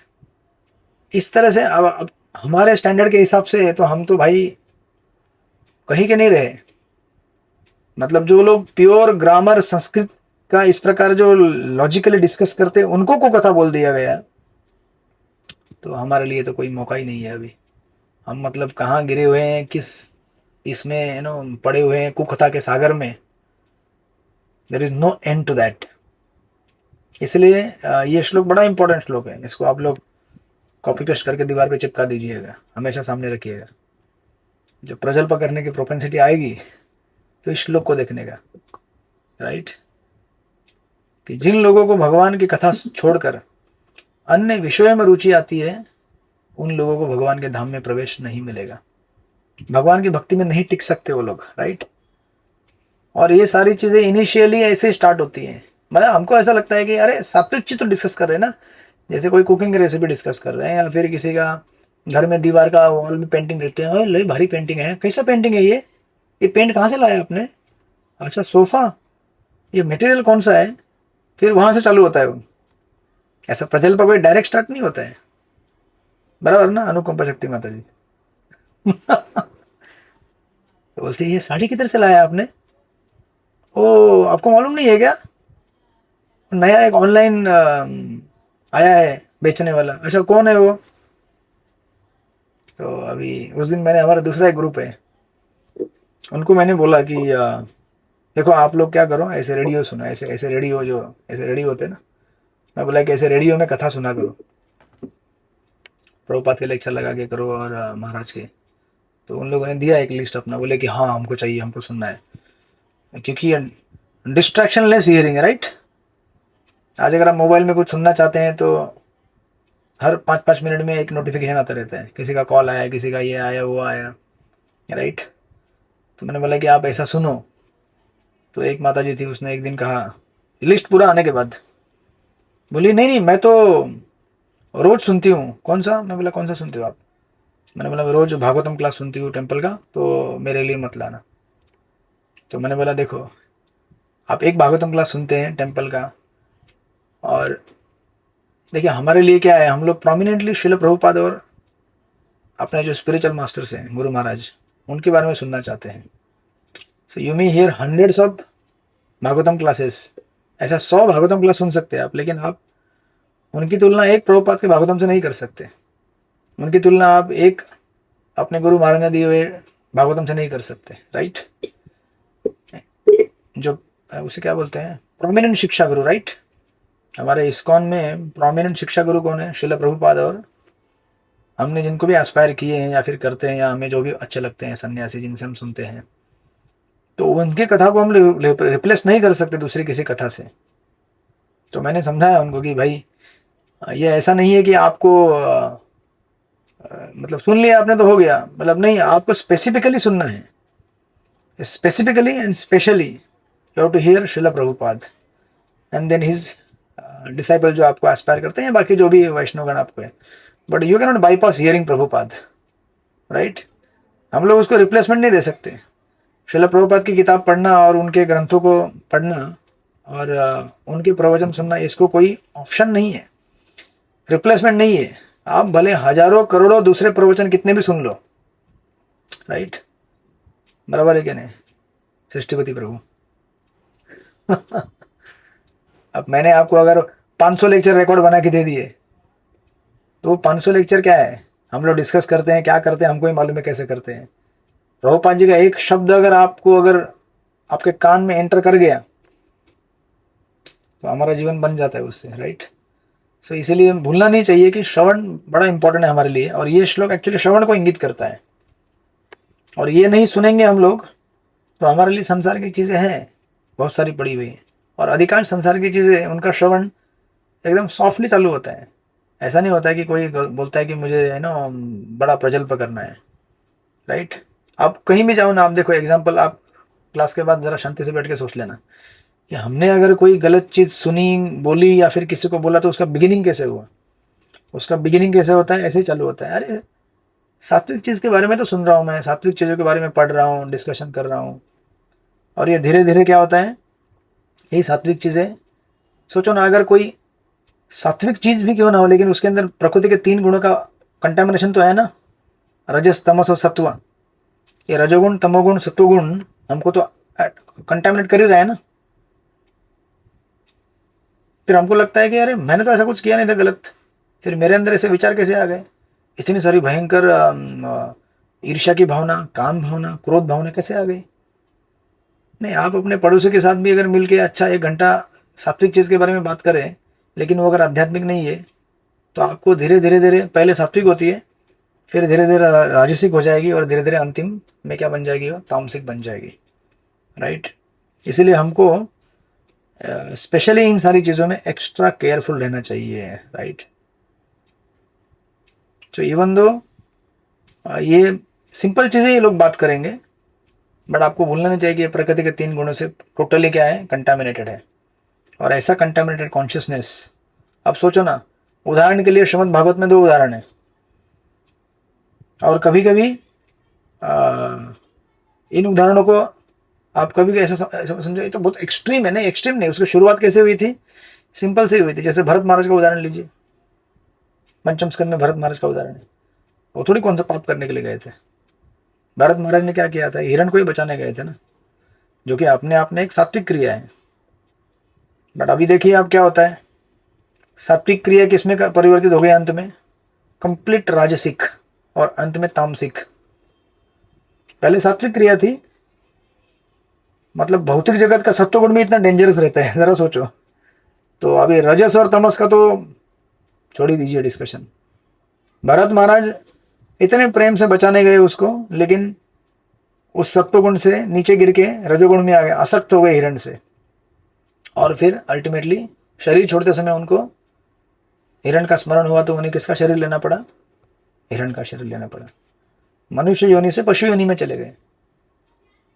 इस तरह से अब हमारे स्टैंडर्ड के हिसाब से तो हम तो भाई कहीं के नहीं रहे। मतलब जो लोग प्योर ग्रामर संस्कृत का इस प्रकार जो लॉजिकली डिस्कस करते हैं उनको को कथा बोल दिया गया, तो हमारे लिए तो कोई मौका ही नहीं है अभी। हम मतलब कहाँ गिरे हुए हैं, किस इसमें पड़े हुए हैं कुकथा के सागर में। There is no end to that. इसलिए ये श्लोक बड़ा इंपॉर्टेंट श्लोक है, इसको आप लोग कॉपी पेस्ट करके दीवार पे चिपका दीजिएगा, हमेशा सामने रखिएगा। जब प्रजल्प करने की प्रोपेंसिटी आएगी तो इस श्लोक को देखने का, राइट? कि जिन लोगों को भगवान की कथा छोड़कर अन्य विषयों में रुचि आती है उन लोगों को भगवान के धाम में प्रवेश नहीं मिलेगा, भगवान की भक्ति में नहीं टिक सकते वो लोग, राइट? और ये सारी चीजें इनिशियली ऐसे स्टार्ट होती हैं। मतलब हमको ऐसा लगता है कि अरे सात्विक चीज तो डिस्कस कर रहे हैं ना, जैसे कोई कुकिंग की रेसिपी डिस्कस कर रहे हैं, या फिर किसी का घर में दीवार का वॉल में पेंटिंग देखते हैं, अरे भारी पेंटिंग है, कैसा पेंटिंग है ये पेंट कहाँ से लाया आपने? अच्छा सोफा, ये मटेरियल कौन सा है? फिर वहां से चालू होता है वो। ऐसा प्रजल्प कोई डायरेक्ट स्टार्ट नहीं होता है, बराबर ना अनुकंपा शक्ति माता जी? तो बोलते ये साड़ी किधर से लाया आपने? ओ आपको मालूम नहीं है क्या, नया एक ऑनलाइन आया है बेचने वाला? अच्छा कौन है वो? तो अभी उस दिन मैंने, हमारा दूसरा एक ग्रुप है, उनको मैंने बोला कि देखो आप लोग क्या करो, ऐसे रेडियो सुनो, ऐसे ऐसे रेडियो जो ऐसे रेडियो होते हैं ना, मैं बोला कि ऐसे रेडियो में कथा सुना करो, प्रभुपाद के लेक्चर लगा के करो और महाराज के। तो उन लोगों ने दिया एक लिस्ट अपना, बोले कि हाँ हमको चाहिए, हमको सुनना है, क्योंकि डिस्ट्रैक्शन लेस हियरिंग है, राइट? आज अगर आप मोबाइल में कुछ सुनना चाहते हैं तो हर 5-5 मिनट में एक नोटिफिकेशन आता रहता है, किसी का कॉल आया, किसी का ये आया वो आया, राइट? तो मैंने बोला कि आप ऐसा सुनो। तो एक माता जी थी, उसने एक दिन कहा लिस्ट पूरा आने के बाद, बोली नहीं नहीं मैं तो रोज सुनती हूँ। कौन सा? मैं बोला कौन सा सुनती हो आप? मैंने बोला रोज भागवतम क्लास सुनती हूँ टेम्पल का, तो मेरे लिए मत लाना। तो मैंने बोला देखो आप एक भागवतम क्लास सुनते हैं टेम्पल का, और देखिए हमारे लिए क्या है, हम लोग प्रोमिनेंटली शिल प्रभुपाद और अपने जो स्पिरिचुअल मास्टर्स हैं गुरु महाराज, उनके बारे में सुनना चाहते हैं। So you may here hundreds of Bhagavatam classes, ऐसा 100 भागवतम क्लास सुन सकते हैं आप, लेकिन आप उनकी तुलना एक प्रभुपाद के भागवतम से नहीं कर सकते। उनकी तुलना आप एक अपने गुरु महाराज ने दिए हुए भागवतम से नहीं कर सकते, राइट? जो उसे क्या बोलते हैं, प्रोमिनेंट शिक्षा गुरु, राइट? हमारे इस्कॉन में प्रोमिनेंट शिक्षा गुरु कौन है? शिल प्रभुपाद। और हमने जिनको भी एस्पायर किए हैं या फिर करते हैं, या हमें जो भी अच्छे लगते हैं सन्यासी जिनसे हम सुनते हैं, तो उनके कथा को हम रिप्लेस नहीं कर सकते दूसरी किसी कथा से। तो मैंने समझाया उनको कि भाई ये ऐसा नहीं है कि आपको मतलब सुन लिया आपने तो हो गया, मतलब नहीं, आपको स्पेसिफिकली सुनना है, specifically and specially you have to hear Srila Prabhupada and then his disciple जो आपको एस्पायर करते हैं, बाकी जो भी वैष्णवगण आपको है, but you can not bypass hearing Prabhupada, right? हम लोग उसको रिप्लेसमेंट नहीं दे सकते। शिला प्रभुपाद की किताब पढ़ना और उनके ग्रंथों को पढ़ना और उनके प्रवचन सुनना, इसको कोई ऑप्शन नहीं है, रिप्लेसमेंट नहीं है। आप भले हजारों करोड़ों दूसरे प्रवचन कितने भी सुन लो, राइट? बराबर है क्या नहीं सृष्टिपति प्रभु? अब मैंने आपको अगर 500 लेक्चर रिकॉर्ड बना के दे दिए, तो वो 500 लेक्चर क्या है, हम लोग डिस्कस करते हैं, क्या करते हैं हमको ही मालूम है कैसे करते हैं। प्रभुपाद जी का एक शब्द अगर आपके कान में एंटर कर गया तो हमारा जीवन बन जाता है उससे, राइट? सो इसीलिए भूलना नहीं चाहिए कि श्रवण बड़ा इंपॉर्टेंट है हमारे लिए, और ये श्लोक एक्चुअली श्रवण को इंगित करता है। और ये नहीं सुनेंगे हम लोग तो हमारे लिए संसार की चीज़ें हैं बहुत सारी पड़ी हुई हैं, और अधिकांश संसार की चीज़ें उनका श्रवण एकदम सॉफ्टली चालू होता है। ऐसा नहीं होता है कि कोई बोलता है कि मुझे बड़ा प्रजल्प करना है, राइट। आप कहीं भी जाओ ना, आप देखो एग्जाम्पल, आप क्लास के बाद ज़रा शांति से बैठ के सोच लेना कि हमने अगर कोई गलत चीज़ सुनी, बोली या फिर किसी को बोला तो उसका बिगिनिंग कैसे हुआ। उसका बिगिनिंग कैसे होता है, ऐसे ही चालू होता है, अरे सात्विक चीज़ के बारे में तो सुन रहा हूँ मैं, सात्विक चीज़ों के बारे में पढ़ रहा हूँ, डिस्कशन कर रहा हूँ। और ये धीरे धीरे क्या होता है, यही सात्विक चीज़ें, सोचो ना अगर कोई सात्विक चीज़ भी क्यों ना हो लेकिन उसके अंदर प्रकृति के 3 गुणों का कंटेमिनेशन तो है ना, रजस तमस और सत्व। ये रजोगुण तमोगुण सत्वगुण हमको तो कंटेमिनेट कर ही रहा है ना। फिर हमको लगता है कि अरे मैंने तो ऐसा कुछ किया नहीं था गलत, फिर मेरे अंदर ऐसे विचार कैसे आ गए, इतनी सारी भयंकर ईर्ष्या की भावना, काम भावना, क्रोध भावना कैसे आ गई। नहीं, आप अपने पड़ोसी के साथ भी अगर मिल के अच्छा 1 घंटा सात्विक चीज़ के बारे में बात करें, लेकिन वो अगर आध्यात्मिक नहीं है तो आपको धीरे धीरे धीरे पहले सात्विक होती है, फिर धीरे धीरे राजसिक हो जाएगी, और धीरे धीरे अंतिम में क्या बन जाएगी, वो तामसिक बन जाएगी, राइट। इसीलिए हमको स्पेशली इन सारी चीज़ों में एक्स्ट्रा केयरफुल रहना चाहिए, राइट। तो इवन दो ये सिंपल चीज़ें ये लोग बात करेंगे, बट आपको भूलना नहीं चाहिए कि प्रकृति के 3 गुणों से टोटली क्या है, कंटामिनेटेड है। और ऐसा कंटामिनेटेड कॉन्शियसनेस, अब सोचो ना, उदाहरण के लिए श्रीमद् भागवत में 2 उदाहरण है, और कभी कभी इन उदाहरणों को आप कभी भी ऐसा समझो ये तो बहुत एक्सट्रीम है। नहीं, एक्सट्रीम नहीं, उसकी शुरुआत कैसे हुई थी, सिंपल से हुई थी। जैसे भरत महाराज का उदाहरण लीजिए, पंचम स्कंद में भरत महाराज का उदाहरण है। वो थोड़ी कौन सा पाप करने के लिए गए थे, भरत महाराज ने क्या किया था, हिरण को ही बचाने गए थे ना, जो कि अपने आप में एक सात्विक क्रिया है। बट अभी देखिए आप क्या होता है, सात्विक क्रिया किसमें परिवर्तित हो गई अंत में, कंप्लीट राजसिक, और अंत में तामसिक। पहले सात्विक क्रिया थी, मतलब भौतिक जगत का सत्वगुण भी इतना डेंजरस रहता है, जरा सोचो। तो अभी रजस और तमस का तो छोड़ ही दीजिए डिस्कशन। भरत महाराज इतने प्रेम से बचाने गए उसको, लेकिन उस सत्वगुण से नीचे गिर के रजोगुण में आ गए, आसक्त हो गए हिरण से, और फिर अल्टीमेटली शरीर छोड़ते समय उनको हिरण का स्मरण हुआ तो उन्हें किसका शरीर लेना पड़ा, हिरण का शरीर लेना पड़ा। मनुष्य योनि से पशु योनि में चले गए।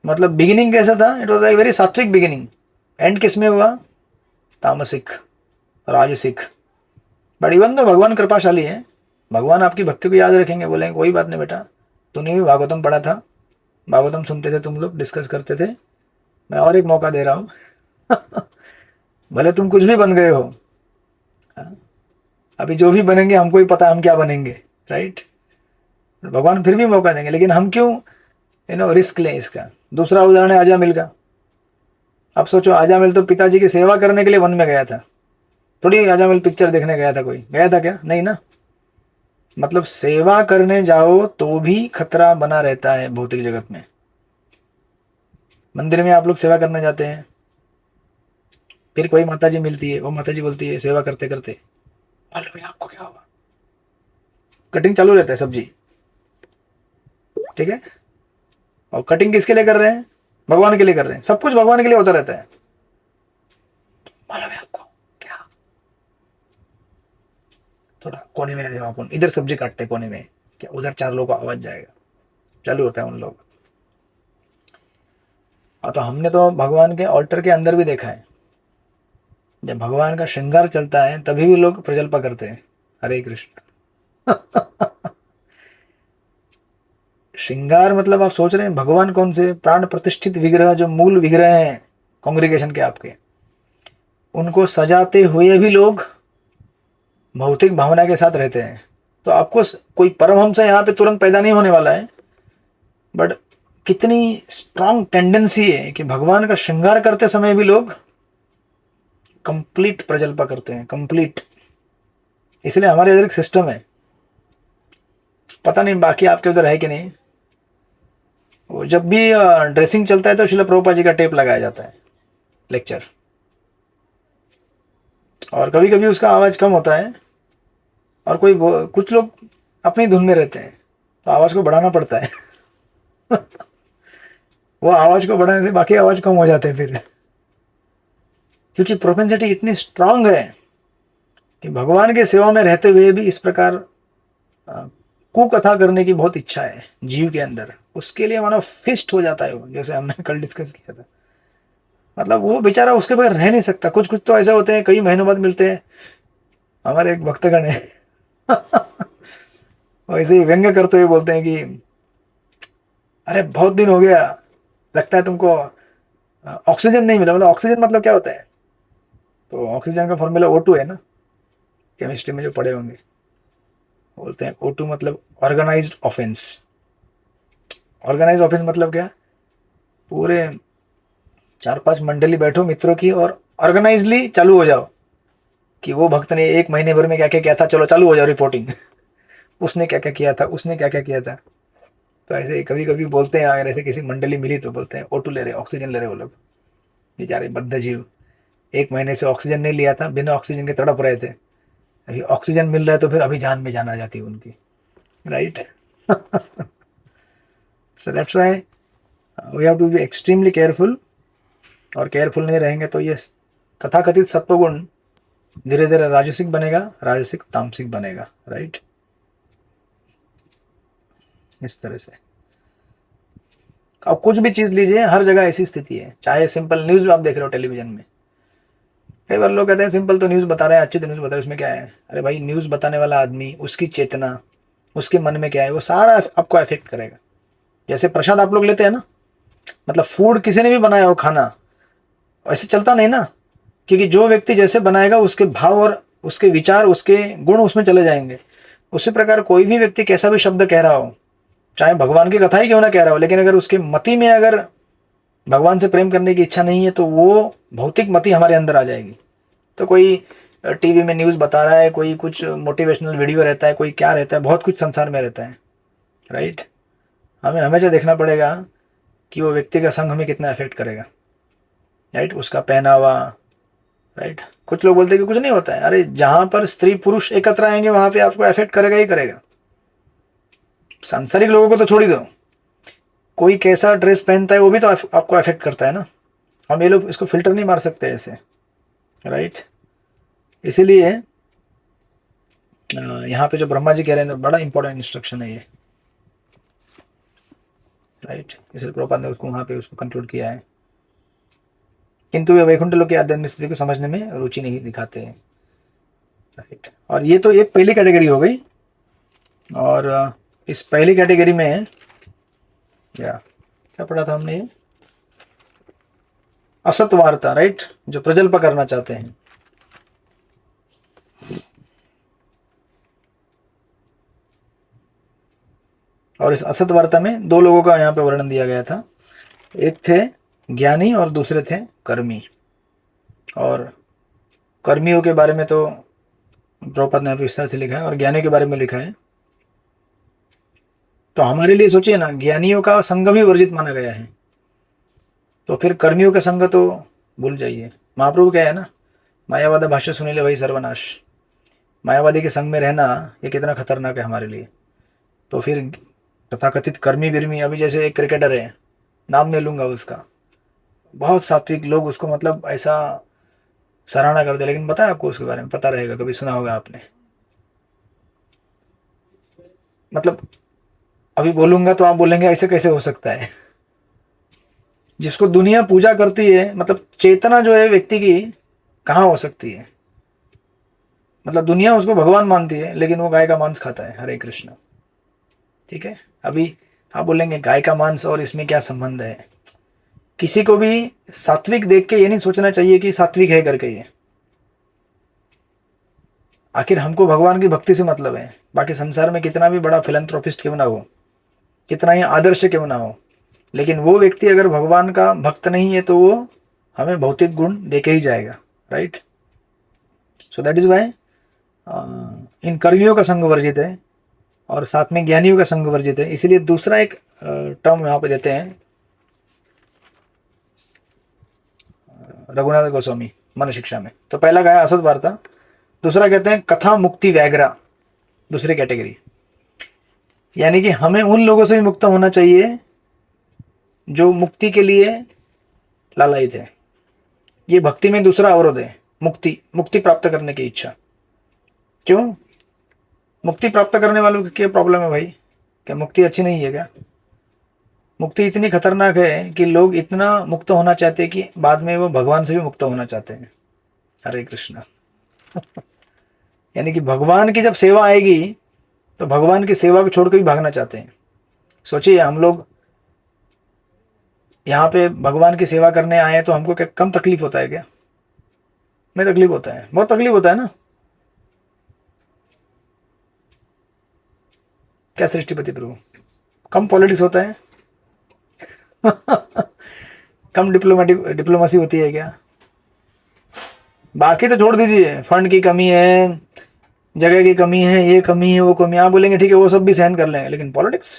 मतलब बिगिनिंग कैसा था, इट वॉज ए वेरी सात्विक बिगिनिंग, एंड किस में हुआ, तामसिक, राजसिक। बट इवन तो भगवान कृपाशाली है, भगवान आपकी भक्ति को याद रखेंगे, बोलेंगे कोई बात नहीं बेटा, तूने भी भागवतम पढ़ा था, भागवतम सुनते थे तुम लोग, डिस्कस करते थे, मैं और एक मौका दे रहा हूँ। भले तुम कुछ भी बन गए हो, अभी जो भी बनेंगे हमको ही पता हम क्या बनेंगे, राइट। भगवान फिर भी मौका देंगे, लेकिन हम क्यों रिस्क लें इसका। दूसरा उदाहरण है आजामिल का। अब सोचो, आजामिल तो पिताजी की सेवा करने के लिए वन में गया था, थोड़ी आजामिल पिक्चर देखने गया था, कोई गया था क्या, नहीं ना। मतलब सेवा करने जाओ तो भी खतरा बना रहता है भौतिक जगत में। मंदिर में आप लोग सेवा करने जाते हैं, फिर कोई माताजी मिलती है, वो माताजी बोलती है सेवा करते करते, मालूम है आपको क्या हुआ, कटिंग चालू रहता है सब्जी, ठीक है। और कटिंग किसके लिए कर रहे हैं, भगवान के लिए कर रहे हैं, सब कुछ भगवान के लिए होता रहता है, मालूम है आपको क्या। थोड़ा कोने में आ जाओ, अपन इधर सब्जी काटते कोने में, क्या उधर 4 लोगों को आवाज जाएगा, चालू होता है उन लोग। और तो हमने तो भगवान के ऑल्टर के अंदर भी देखा है, जब भगवान का श्रृंगार चलता है तभी भी लोग प्रजल्पा करते हैं, हरे कृष्ण। श्रृंगार मतलब आप सोच रहे हैं भगवान कौन से, प्राण प्रतिष्ठित विग्रह, जो मूल विग्रह हैं कांग्रीगेशन के आपके, उनको सजाते हुए भी लोग भौतिक भावना के साथ रहते हैं। तो आपको कोई परमहंस यहाँ पे तुरंत पैदा नहीं होने वाला है, बट कितनी स्ट्रांग टेंडेंसी है कि भगवान का श्रृंगार करते समय भी लोग कंप्लीट प्रजल्पा करते हैं, कंप्लीट। इसलिए हमारे इधर एक सिस्टम है, पता नहीं बाकी आपके उधर है कि नहीं, वो जब भी ड्रेसिंग चलता है तो श्रील प्रभुपाद जी का टेप लगाया जाता है, लेक्चर। और कभी कभी उसका आवाज़ कम होता है, और कुछ लोग अपनी धुन में रहते हैं, तो आवाज़ को बढ़ाना पड़ता है। वो आवाज़ को बढ़ाने से बाकी आवाज़ कम हो जाते हैं फिर, क्योंकि प्रोपेंसिटी इतनी स्ट्रांग है कि भगवान के सेवा में रहते हुए भी इस प्रकार कुकथा करने की बहुत इच्छा है जीव के अंदर। उसके लिए मानो फिस्ट हो जाता है वो, जैसे हमने कल डिस्कस किया था। मतलब वो बेचारा उसके बगैर रह नहीं सकता। कुछ कुछ तो ऐसे होते हैं, कई महीनों बाद मिलते हैं। हमारे एक भक्तगण है, वैसे ही व्यंग्य करते हुए बोलते हैं कि अरे बहुत दिन हो गया, लगता है तुमको ऑक्सीजन नहीं मिला। मतलब ऑक्सीजन मतलब क्या होता है? तो ऑक्सीजन का फॉर्मूला O2 है ना, केमिस्ट्री में जो पढ़े होंगे। बोलते हैं O2 मतलब ऑर्गेनाइज्ड ऑफेंस। ऑर्गेनाइज्ड ऑफेंस मतलब क्या? पूरे 4-5 मंडली बैठो मित्रों की और ऑर्गेनाइजली चालू हो जाओ कि वो भक्त ने 1 महीने भर में क्या क्या किया था, चलो चालू हो जाओ रिपोर्टिंग। उसने क्या क्या किया था, उसने क्या क्या किया था। तो ऐसे कभी कभी बोलते हैं, अगर ऐसे किसी मंडली मिली तो बोलते हैं O2 ले रहे, ऑक्सीजन ले रहे वो लोग। बेचारे बद्ध जीव 1 महीने से ऑक्सीजन नहीं लिया था, बिना ऑक्सीजन के तड़प रहे थे। अभी ऑक्सीजन मिल रहा है तो फिर अभी जान में जान आ जाती है उनकी, right. So that's why we have to be extremely careful. और केयरफुल नहीं रहेंगे तो ये तथाकथित सत्वगुण धीरे धीरे राजसिक बनेगा, राजसिक तामसिक बनेगा, राइट। इस तरह से अब कुछ भी चीज लीजिए, हर जगह ऐसी स्थिति है। चाहे सिंपल न्यूज आप देख रहे हो टेलीविजन में, कई बार लोग कहते हैं सिंपल तो न्यूज बता रहे हैं, अच्छी तो न्यूज बता रहे हैं, उसमें क्या है? अरे भाई, न्यूज बताने वाला आदमी, उसकी चेतना, उसके मन में क्या है, वो सारा आपको अफेक्ट करेगा। जैसे प्रसाद आप लोग लेते हैं ना, मतलब फूड किसी ने भी बनाया हो खाना, ऐसे चलता नहीं ना, क्योंकि जो व्यक्ति जैसे बनाएगा उसके भाव और उसके विचार, उसके गुण उसमें चले जाएंगे। उसी प्रकार कोई भी व्यक्ति कैसा भी शब्द कह रहा हो, चाहे भगवान की कथा ही क्यों ना कह रहा हो, लेकिन अगर उसके मति में अगर भगवान से प्रेम करने की इच्छा नहीं है तो वो भौतिक मति हमारे अंदर आ जाएगी। तो कोई टीवी में न्यूज़ बता रहा है, कोई कुछ मोटिवेशनल वीडियो रहता है, कोई क्या रहता है, बहुत कुछ संसार में रहता है, राइट। हमें हमेशा देखना पड़ेगा कि वो व्यक्ति का संग हमें कितना अफेक्ट करेगा, राइट। उसका पहनावा, राइट। कुछ लोग बोलते हैं कि कुछ नहीं होता है। अरे जहां पर स्त्री पुरुष एकत्र आएंगे वहां पे आपको अफेक्ट करेगा ही करेगा। सांसारिक लोगों को तो छोड़ ही दो, कोई कैसा ड्रेस पहनता है वो भी तो आपको अफेक्ट करता है ना। हम ये लोग इसको फिल्टर नहीं मार सकते ऐसे, राइट। इसीलिए यहाँ पे जो ब्रह्मा जी कह रहे हैं बड़ा इंपॉर्टेंट इंस्ट्रक्शन है ये, राइट। इसलिए प्रभुपाद ने उसको वहाँ पे उसको कंक्लूड किया है। किंतु वे वैकुंठ लोक की आध्यात्मिक स्थिति को समझने में रुचि नहीं दिखाते हैं, राइट। और ये तो एक पहली कैटेगरी हो गई। और इस पहली कैटेगरी में क्या पढ़ा था हमने? असत वार्ता, राइट, जो प्रजल्प करना चाहते हैं। और इस असत वार्ता में 2 लोगों का यहाँ पे वर्णन दिया गया था। एक थे ज्ञानी और दूसरे थे कर्मी। और कर्मियों के बारे में तो प्रभुपाद ने विस्तार से लिखा है, और ज्ञानियों के बारे में लिखा है। तो हमारे लिए सोचिए ना, ज्ञानियों का संग भी वर्जित माना गया है, तो फिर कर्मियों का संग तो भूल जाइए। महाप्रभु क्या है ना, मायावादा भाष्य सुनी ले वही सर्वनाश। मायावादी के संग में रहना ये कितना खतरनाक है हमारे लिए। तो फिर तथाकथित कर्मी बिर्मी, अभी जैसे एक क्रिकेटर है, नाम नहीं लूंगा उसका, बहुत सात्विक लोग उसको मतलब ऐसा सराहना करते, लेकिन पता है आपको उसके बारे में? पता रहेगा, कभी सुना होगा आपने। मतलब अभी बोलूंगा तो आप बोलेंगे ऐसे कैसे हो सकता है। जिसको दुनिया पूजा करती है, मतलब चेतना जो है व्यक्ति की कहाँ हो सकती है? मतलब दुनिया उसको भगवान मानती है, लेकिन वो गाय का मांस खाता है। हरे कृष्ण, ठीक है। अभी आप बोलेंगे गाय का मांस और इसमें क्या संबंध है? किसी को भी सात्विक देख के ये नहीं सोचना चाहिए कि सात्विक है करके ये। आखिर हमको भगवान की भक्ति से मतलब है। बाकी संसार में कितना भी बड़ा फिलैंथ्रोपिस्ट क्यों ना हो, कितना ही आदर्श क्यों ना हो, लेकिन वो व्यक्ति अगर भगवान का भक्त नहीं है तो वो हमें भौतिक गुण देके ही जाएगा, right. So that is why इन कर्मियों का संग वर्जित है और साथ में ज्ञानियों का संग वर्जित है। इसीलिए दूसरा एक टर्म यहाँ पे देते हैं रघुनाथ गोस्वामी, मन शिक्षा में। तो पहला क्या है, असत वार्ता। दूसरा कहते हैं कथा मुक्ति वैगरा, दूसरी कैटेगरी। यानी कि हमें उन लोगों से भी मुक्त होना चाहिए जो मुक्ति के लिए लालायित है। ये भक्ति में दूसरा अवरोध है, मुक्ति, मुक्ति प्राप्त करने की इच्छा। क्यों? मुक्ति प्राप्त करने वालों की क्या प्रॉब्लम है भाई? क्या मुक्ति अच्छी नहीं है क्या? मुक्ति इतनी खतरनाक है कि लोग इतना मुक्त होना चाहते हैं कि बाद में वो भगवान से भी मुक्त होना चाहते हैं। हरे कृष्णा। यानी कि भगवान की जब सेवा आएगी तो भगवान की सेवा को छोड़कर भी भागना चाहते हैं। सोचिए, हम लोग यहाँ पे भगवान की सेवा करने आए हैं तो हमको क्या कम तकलीफ होता है क्या? नहीं, तकलीफ होता है, बहुत तकलीफ होता है ना। क्या सृष्टिपति प्रभु, कम पॉलिटिक्स होता है? कम डिप्लोमेसी होती है क्या? बाकी तो छोड़ दीजिए, फंड की कमी है, जगह की कमी है, ये कमी है, वो कमी, आप बोलेंगे ठीक है वो सब भी सहन कर लेंगे, लेकिन पॉलिटिक्स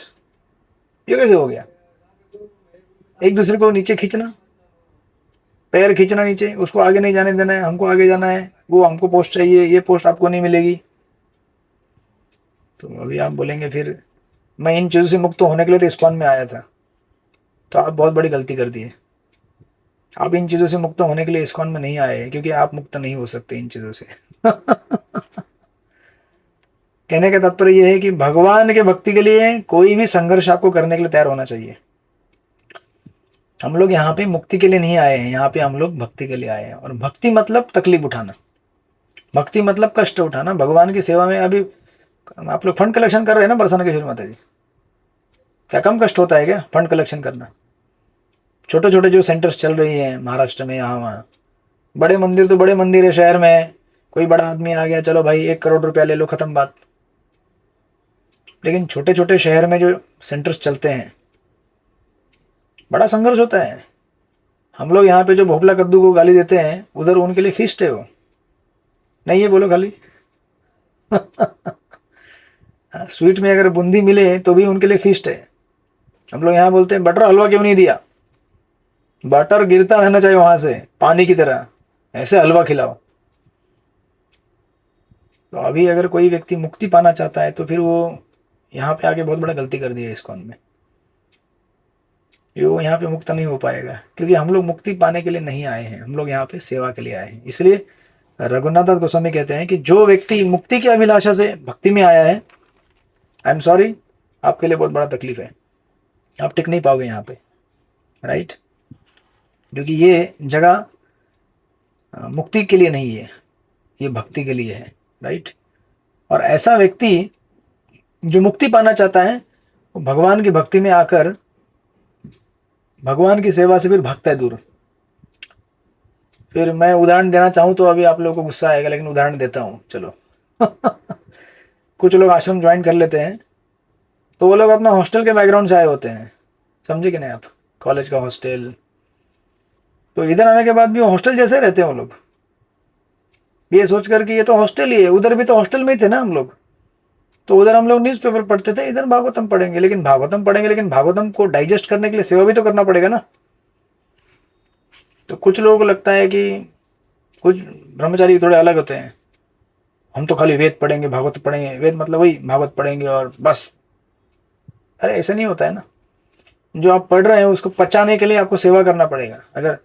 ये कैसे हो गया? एक दूसरे को नीचे खींचना, पैर खींचना नीचे, उसको आगे नहीं जाने देना है, हमको आगे जाना है, वो हमको पोस्ट चाहिए, ये पोस्ट आपको नहीं मिलेगी। तो अभी आप बोलेंगे फिर मैं इन चीज़ों से मुक्त होने के लिए तो इस्कॉन में आया था, तो आप बहुत बड़ी गलती कर दी है। आप इन चीज़ों से मुक्त होने के लिए इस्कॉन में नहीं आए हैं, क्योंकि आप मुक्त नहीं हो सकते इन चीज़ों से। कहने का तात्पर्य यह है कि भगवान के भक्ति के लिए कोई भी संघर्ष आपको करने के लिए तैयार होना चाहिए। हम लोग यहाँ पे मुक्ति के लिए नहीं आए हैं, यहाँ पे हम लोग भक्ति के लिए आए हैं। और भक्ति मतलब तकलीफ उठाना, भक्ति मतलब कष्ट उठाना भगवान की सेवा में। अभी आप लोग फंड कलेक्शन कर रहे हैं ना प्रसन्न किशोर माता जी, क्या कम कष्ट होता है क्या फंड कलेक्शन करना? छोटे छोटे जो सेंटर्स चल रही हैं महाराष्ट्र में, यहाँ वहाँ, बड़े मंदिर तो बड़े मंदिर है शहर में, कोई बड़ा आदमी आ गया, चलो भाई 1 करोड़ रुपया ले लो, खत्म बात। लेकिन छोटे छोटे शहर में जो सेंटर्स चलते हैं, बड़ा संघर्ष होता है। हम लोग यहाँ पे जो भोपला कद्दू को गाली देते हैं, उधर उनके लिए फीस्ट है वो, नहीं है बोलो खाली। स्वीट में अगर बूंदी मिले तो भी उनके लिए फीस्ट है। हम लोग यहाँ बोलते हैं बटर हलवा क्यों नहीं दिया? बटर गिरता रहना चाहिए वहां से पानी की तरह, ऐसे हलवा खिलाओ। तो अभी अगर कोई व्यक्ति मुक्ति पाना चाहता है तो फिर वो यहाँ पे आके बहुत बड़ा गलती कर दी है इस्कॉन में। वो यहाँ पे मुक्त नहीं हो पाएगा, क्योंकि हम लोग मुक्ति पाने के लिए नहीं आए हैं, हम लोग यहाँ पे सेवा के लिए आए हैं। इसलिए रघुनाथ दास गोस्वामी कहते हैं कि जो व्यक्ति मुक्ति की अभिलाषा से भक्ति में आया है, आई एम सॉरी, आपके लिए बहुत बड़ा तकलीफ है, आप टिक नहीं पाओगे यहाँ पे, राइट? क्योंकि ये जगह मुक्ति के लिए नहीं है, ये भक्ति के लिए है, राइट? और ऐसा व्यक्ति जो मुक्ति पाना चाहता है वो भगवान की भक्ति में आकर भगवान की सेवा से फिर भागता है दूर। फिर मैं उदाहरण देना चाहूँ तो अभी आप लोगों को गुस्सा आएगा, लेकिन उदाहरण देता हूँ चलो। कुछ लोग आश्रम ज्वाइन कर लेते हैं तो वो लोग अपना हॉस्टल के बैकग्राउंड से आए होते हैं, समझे कि नहीं आप? कॉलेज का हॉस्टल, तो इधर आने के बाद भी वो हॉस्टल जैसे रहते हैं वो लोग, ये सोच कर कि ये तो हॉस्टल ही है। उधर भी तो हॉस्टल में ही थे ना हम लोग, तो उधर हम लोग न्यूज़पेपर पढ़ते थे, इधर भागवतम पढ़ेंगे। लेकिन भागवतम पढ़ेंगे, लेकिन भागवतम को डाइजेस्ट करने के लिए सेवा भी तो करना पड़ेगा ना। तो कुछ लोगों को लगता है कि कुछ ब्रह्मचारी थोड़े अलग होते हैं, हम तो खाली वेद पढ़ेंगे, भागवत पढ़ेंगे, वेद मतलब वही भागवत पढ़ेंगे और बस। अरे ऐसा नहीं होता है ना। जो आप पढ़ रहे हैं उसको पचाने के लिए आपको सेवा करना पड़ेगा। अगर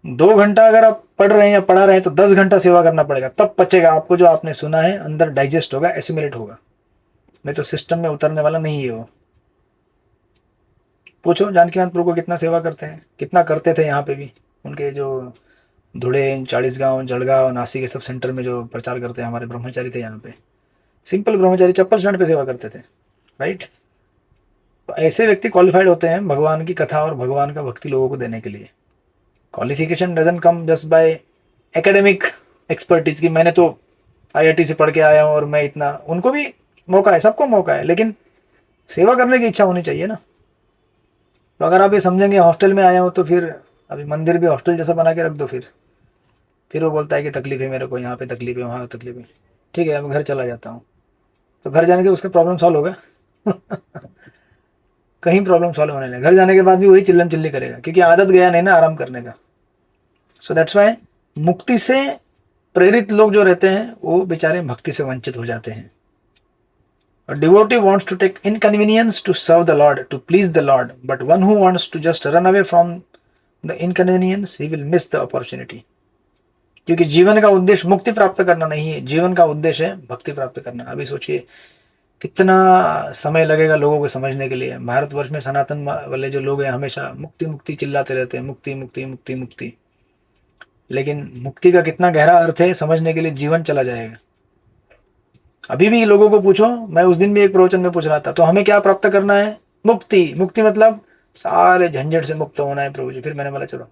2 घंटा अगर आप पढ़ रहे हैं या पढ़ा रहे हैं तो 10 घंटा सेवा करना पड़ेगा, तब पचेगा आपको। जो आपने सुना है अंदर डाइजेस्ट होगा, एसिमिलेट होगा, नहीं तो सिस्टम में उतरने वाला नहीं है वो। पूछो जानकीनाथ प्रभु को कितना सेवा करते हैं, कितना करते थे यहाँ पे भी। उनके जो धुड़े, चालीसगांव, जलगांव, नासिक, ये सब सेंटर में जो प्रचार करते हैं हमारे ब्रह्मचारी थे यहाँ पे, सिंपल ब्रह्मचारी चप्पल स्टैंड पे सेवा करते थे, राइट? तो ऐसे व्यक्ति क्वालिफाइड होते हैं भगवान की कथा और भगवान का भक्ति लोगों को देने के लिए। Qualification doesn't come just by academic expertise की मैंने तो आईआईटी से पढ़ के आया हूँ और मैं इतना। उनको भी मौका है, सबको मौका है, लेकिन सेवा करने की इच्छा होनी चाहिए ना। तो अगर आप ये समझेंगे हॉस्टल में आया हूँ तो फिर अभी मंदिर भी हॉस्टल जैसा बना के रख दो, फिर वो बोलता है कि तकलीफ है मेरे को, यहाँ पे तकलीफ है, वहाँ तकलीफ है, ठीक है अब घर चला जाता हूँ। तो घर जाने से उसका प्रॉब्लम सॉल्व होगा? कहीं प्रॉब्लम सॉल्व होने लगे, घर जाने के बाद भी वही चिल्लम चिल्ली करेगा, क्योंकि आदत गया नहीं ना आराम करने का। सो दैट्स वाई मुक्ति से प्रेरित लोग जो रहते हैं वो बेचारे भक्ति से वंचित हो जाते हैं। A devotee wants to take inconvenience to serve the Lord, to please the Lord, but one who wants to just run away from the inconvenience, he will miss the opportunity. क्योंकि जीवन का उद्देश्य मुक्ति प्राप्त करना नहीं है, जीवन का उद्देश्य है भक्ति प्राप्त करना। अभी सोचिए कितना समय लगेगा लोगों को समझने के लिए। भारतवर्ष में सनातन वाले जो लोग हैं हमेशा मुक्ति मुक्ति चिल्लाते रहते हैं, मुक्ति मुक्ति मुक्ति मुक्ति, लेकिन मुक्ति का कितना गहरा अर्थ है समझने के लिए जीवन चला जाएगा। अभी भी लोगों को पूछो, मैं उस दिन भी एक प्रवचन में पूछ रहा था, तो हमें क्या प्राप्त करना है? मुक्ति। मुक्ति मतलब सारे झंझट से मुक्त होना है प्रभु जी। फिर मैंने बोला चलो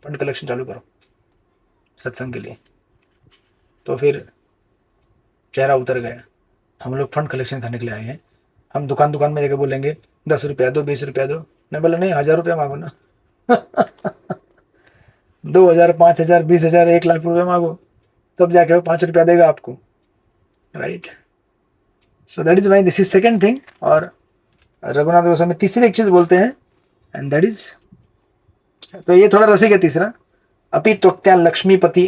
फंड कलेक्शन चालू करो सत्संग के लिए। तो फिर चेहरा उतर गया, हम लोग फंड कलेक्शन करने के लिए आए हैं, हम दुकान दुकान में जाकर बोलेंगे 10 रुपया दो, 20 रुपया दो। मैं बोला नहीं, 1000 रुपया मांगो ना 2000, 5000, 20,000, 1,00,000 रुपया मांगो, तब जाके वो 5 रुपया देगा आपको, right. So that is why this is second thing. और रघुनाथ गोस्वामी तीसरी एक चीज बोलते हैं, एंड दैट इज, तो ये थोड़ा रसिक है तीसरा, अपि त्वक्त्या लक्ष्मीपति।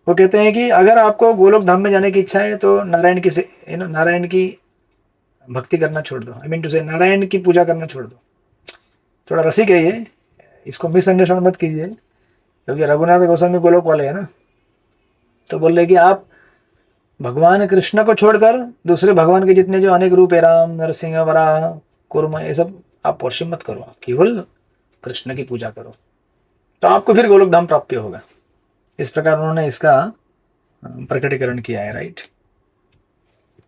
वो कहते हैं कि अगर आपको गोलोक धाम में जाने की इच्छा है तो नारायण की नारायण की भक्ति करना छोड़ दो। आई मीन टू से नारायण की पूजा करना छोड़ दो। थोड़ा रसिक है ये, इसको मिसअंडरस्टैंड मत कीजिए, क्योंकि रघुनाथ गोस्वामी गोलोक वाले हैं ना। तो बोल रहे कि आप भगवान कृष्ण को छोड़कर दूसरे भगवान के जितने जो अनेक रूप है, राम, नरसिंह, वराह, कुर्म, ये सब आप वर्शिप मत करो, आप केवल कृष्ण की पूजा करो, तो आपको फिर गोलोक धाम प्राप्ति होगा। इस प्रकार उन्होंने इसका प्रकटीकरण किया है, right.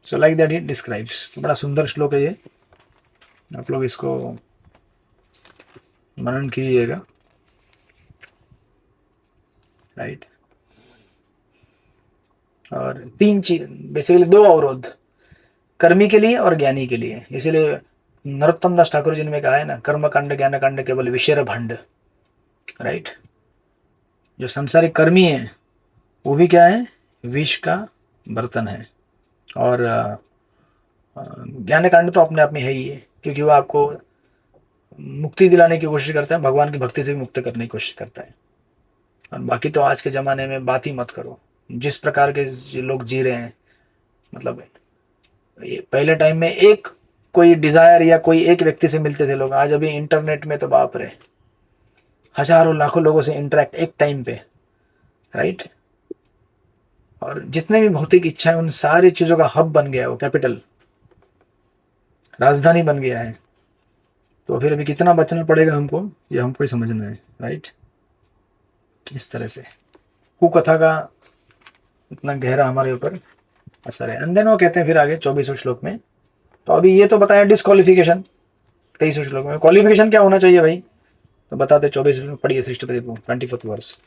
So like that it describes. बड़ा सुंदर श्लोक है ये, आप लोग इसको मनन कीजिएगा, राइट। और 3 चीज बेसिकली, 2 अवरोध, कर्मी के लिए और ज्ञानी के लिए। इसीलिए नरोत्तम दास ठाकुर जी ने कहा है ना, कर्म कांड ज्ञान कांड केवल विषय भंड, राइट। जो संसारिक कर्मी है वो भी क्या है? विष का बर्तन है। और ज्ञान कांड तो अपने आप में है ही है, क्योंकि वो आपको मुक्ति दिलाने की कोशिश करता है, भगवान की भक्ति से भी मुक्त करने की कोशिश करता है। और बाकी तो आज के ज़माने में बात ही मत करो, जिस प्रकार के लोग जी रहे हैं, मतलब ये पहले टाइम में एक कोई डिज़ायर या कोई एक व्यक्ति से मिलते थे लोग, आज अभी इंटरनेट में तो बाप रे हजारों लाखों लोगों से इंटरेक्ट एक टाइम पे, राइट। और जितने भी भौतिक इच्छाएं, उन सारी चीज़ों का हब बन गया, वो कैपिटल, राजधानी बन गया है। तो फिर अभी कितना बचना पड़ेगा हमको, ये हमको ही समझना है, राइट। इस तरह से कुकथा का इतना गहरा हमारे ऊपर असर है। एंड देन वो कहते हैं फिर आगे 24वें श्लोक में, तो अभी ये तो बताया डिस्क्वालिफिकेशन 23वें श्लोक में, क्वालिफिकेशन क्या होना चाहिए भाई, तो बताते 24वें श्लोक पढ़िए, श्रेष्ठपति 24th वर्ष।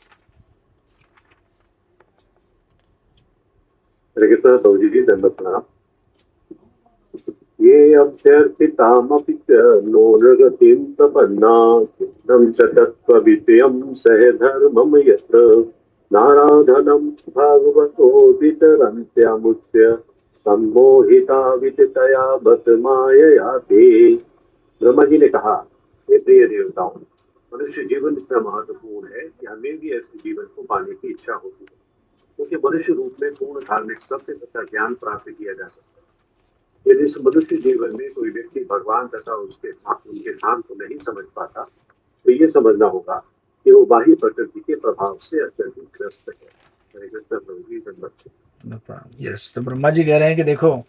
हरे कृष्ण प्रभु जी, दंडवत प्रणाम। ये अभ्यर्थितामपि च नो नृगतिं प्रपन्ना चित्तं च तत्त्वविषयं सह धर्मं यत्र नाराधनं भागवतो वितरन्त्यामुच्य सम्मोहिता विदितया बत मायया ते। ब्रह्मा जी ने कहा, हे प्रिय देवताओं, मनुष्य जीवन इतना महत्वपूर्ण है कि हमें भी ऐसे जीवन को पाने की इच्छा होती है, क्योंकि मनुष्य रूप में पूर्ण धार्मिक सत्य तथा ज्ञान प्राप्त किया जा सकता है। यदि इस मनुष्य जीवन में कोई व्यक्ति भगवान तथा उनके धाम को नहीं समझ पाता, तो ये समझना होगा कि वो बाह्य प्रकृति के प्रभाव से अत्यधिक ग्रस्त है। हरे कृष्ण प्रभु जी, धन्यवाद। यस, तो ब्रह्मा जी कह रहे हैं कि देखो,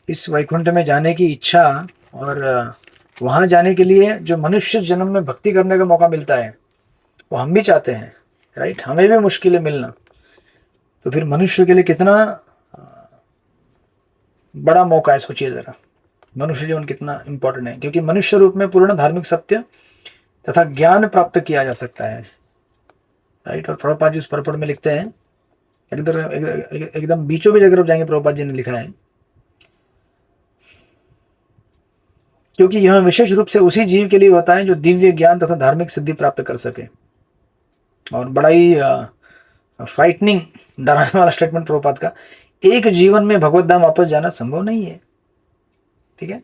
इस वैकुंठ में जाने की इच्छा और वहां जाने के लिए जो मनुष्य जन्म में भक्ति करने का मौका मिलता है, वो हम भी चाहते हैं, राइट। हमें भी मुश्किल है मिलना, तो फिर मनुष्य के लिए कितना बड़ा मौका है, सोचिए जरा, मनुष्य जीवन कितना इंपॉर्टेंट है, क्योंकि मनुष्य रूप में पूर्ण धार्मिक सत्य तथा ज्ञान प्राप्त किया जा सकता है, राइट। और प्रभुपाद जी उस परपड़ में लिखते हैं, एकदम बीचों बीच अगर जाएंगे, प्रभुपाद जी ने लिखा है, क्योंकि यह विशेष रूप से उसी जीव के लिए होता है जो दिव्य ज्ञान तथा धार्मिक सिद्धि प्राप्त कर सके। और बड़ा ही फ्राइटनिंग, डराने वाला स्टेटमेंट प्रभुपाद का, एक जीवन में भगवत धाम वापस जाना संभव नहीं है, ठीक है।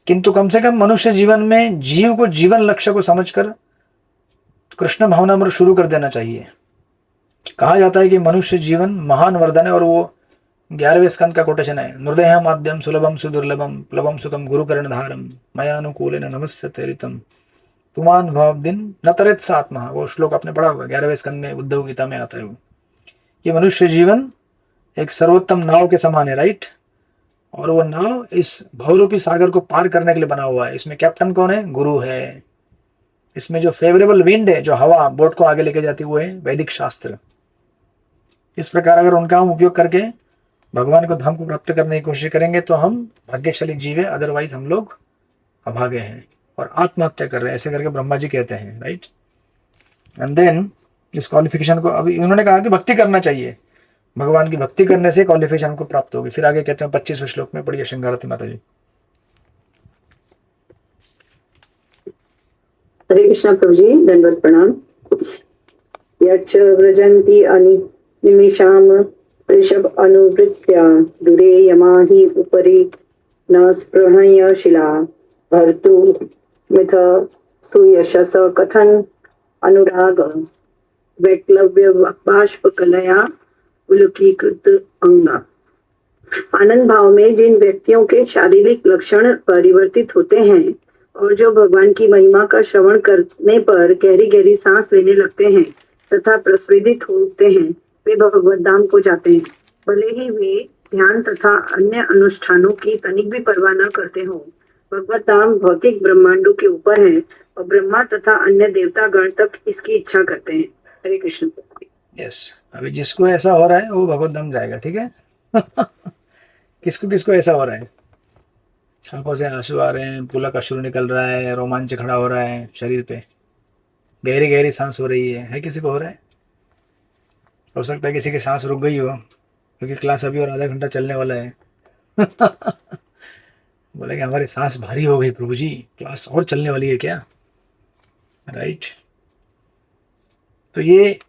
किंतु कम से कम मनुष्य जीवन में जीव को जीवन लक्ष्य को समझकर कृष्ण भावनामृत शुरू कर देना चाहिए। कहा जाता है कि मनुष्य जीवन महान वरदान है, और वो 11वें स्कंद का कोटेशन है, नृदय माध्यम सुलभम सुदुर्लभम प्लवम सुखम गुरुकर्ण धारम मयानुकूल नमस्य तेरितम पुमान भाव दिन न तरेत सात्मा। वो श्लोक आपने पढ़ा होगा, 11वें स्कंद में उद्धव गीता में आता है वो, कि मनुष्य जीवन एक सर्वोत्तम नाव के समान है, राइट। और वो नाव इस भवरूपी सागर को पार करने के लिए बना हुआ है। इसमें कैप्टन कौन है? गुरु है। इसमें जो फेवरेबल विंड है, जो हवा बोट को आगे लेके जाती, वो है वैदिक शास्त्र। इस प्रकार अगर उनका हम उपयोग करके भगवान को धाम को प्राप्त करने की कोशिश करेंगे तो हम भाग्यशाली जीव है, अदरवाइज हम लोग अभागे हैं और आत्महत्या कर रहे हैं, ऐसे करके ब्रह्मा जी कहते हैं, राइट। एंड देन इस क्वालिफिकेशन को अभी उन्होंने कहा कि भक्ति करना चाहिए, भगवान की भक्ति करने से क्वालिफिकेशन को प्राप्त होगी। फिर आगे कहते हैं 25वें श्लोक में, पढ़िए श्रृंगारती माता जी। हरे कृष्णा प्रभु जी, दंडवत प्रणाम। यच्च व्रजन्ति निमिषाम ऋषभ अनुवृत्या दूरे यमाहि उपरि न स्पृहय शिला भर्तु मिथ सुयशस कथन अनुराग वैक्लव्य बाष्प कलया पुलकीकृत अंगा। आनंद भाव में जिन व्यक्तियों के शारीरिक लक्षण परिवर्तित होते हैं और जो भगवान की महिमा का श्रवण करने पर गहरी गहरी सांस लेने लगते हैं तथा प्रस्वेदित होते हैं, वे भगवत धाम को जाते हैं। भले ही वे ध्यान तथा अन्य अनुष्ठानों की तनिक भी परवाह न करते हो। भगवत धाम भौतिक ब्रह्मांडों के ऊपर है और ब्रह्मा तथा अन्य देवता गण तक इसकी इच्छा करते हैं। हरे कृष्ण। यस, अभी जिसको ऐसा हो रहा है वो भगवत धाम जाएगा, ठीक है। किसको किसको ऐसा हो रहा है? आंखों से आंसू आ रहे हैं, पुलक अश्रु निकल रहा है, रोमांच खड़ा हो रहा है शरीर पे, गहरी गहरी सांस हो रही है किसी को हो रहा है? हो सकता है किसी की सांस रुक गई हो, क्योंकि क्लास अभी और आधा घंटा चलने वाला है। बोले कि हमारी सांस भारी हो गई प्रभु जी, क्लास और चलने वाली है क्या? राइट। तो ये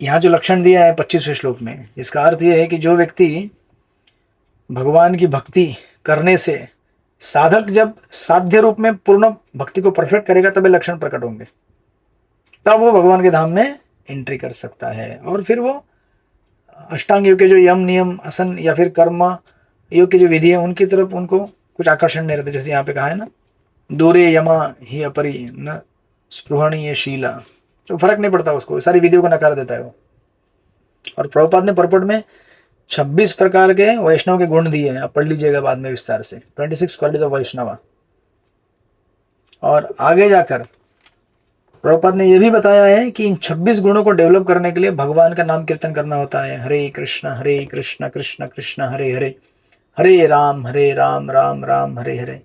यहाँ जो लक्षण दिया है 25वें श्लोक में, इसका अर्थ ये है कि जो व्यक्ति भगवान की भक्ति करने से, साधक जब साध्य रूप में पूर्ण भक्ति को परफेक्ट करेगा तब लक्षण प्रकट होंगे, तब वो भगवान के धाम में एंट्री कर सकता है। और फिर वो अष्टांग योग के जो यम नियम आसन या फिर कर्म योग की जो विधि है उनकी तरफ उनको कुछ आकर्षण नहीं रहता। जैसे यहाँ पे कहा है ना, दूरे यमा ही अपरि न स्पृहणीय शीला, तो फर्क नहीं पड़ता उसको, सारी विधियों को नकार देता है वो। और प्रभुपाद ने परपट में 26 प्रकार के वैष्णव के गुण दिए हैं, आप पढ़ लीजिएगा बाद में विस्तार से, 26 क्वालिटीज ऑफ वैष्णव। और आगे जाकर प्रभुपाद ने यह भी बताया है कि इन 26 गुणों को डेवलप करने के लिए भगवान का नाम कीर्तन करना होता है। हरे कृष्ण कृष्ण कृष्ण हरे हरे, हरे राम राम राम हरे हरे।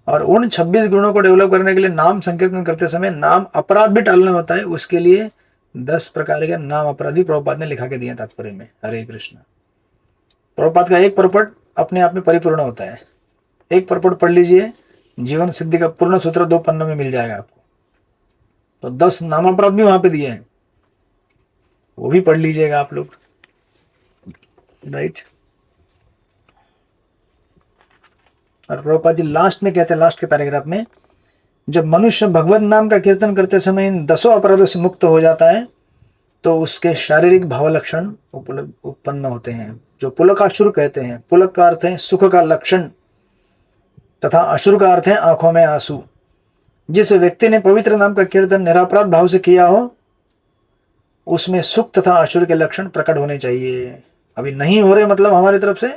और उन 26 गुणों को डेवलप करने के लिए नाम संकीर्तन करते समय नाम अपराध भी टालना होता है। उसके लिए 10 प्रकार के नाम अपराध भी प्रभुपाद ने लिखा के दिए तात्पर्य में। हरे कृष्ण। प्रभुपाद का एक परपट अपने आप में परिपूर्ण होता है। एक परपट पढ़ लीजिए, जीवन सिद्धि का पूर्ण सूत्र 2 पन्नों में मिल जाएगा आपको। तो 10 नाम अपराध भी वहां पे दिए हैं, वो भी पढ़ लीजिएगा आप लोग, राइट। और प्रभुपाद जी लास्ट में कहते हैं, लास्ट के पैराग्राफ में, जब मनुष्य भगवत नाम का कीर्तन करते समय इन 10 अपराधों से मुक्त हो जाता है तो उसके शारीरिक भाव लक्षण उत्पन्न होते हैं, जो पुलकाश्रु कहते हैं। पुलक का अर्थ है सुख का लक्षण तथा अश्रु का अर्थ है आंखों में आंसू। जिस व्यक्ति ने पवित्र नाम का कीर्तन निरापराध भाव से किया हो उसमें सुख तथा अश्रु के लक्षण प्रकट होने चाहिए। अभी नहीं हो रहे मतलब हमारी तरफ से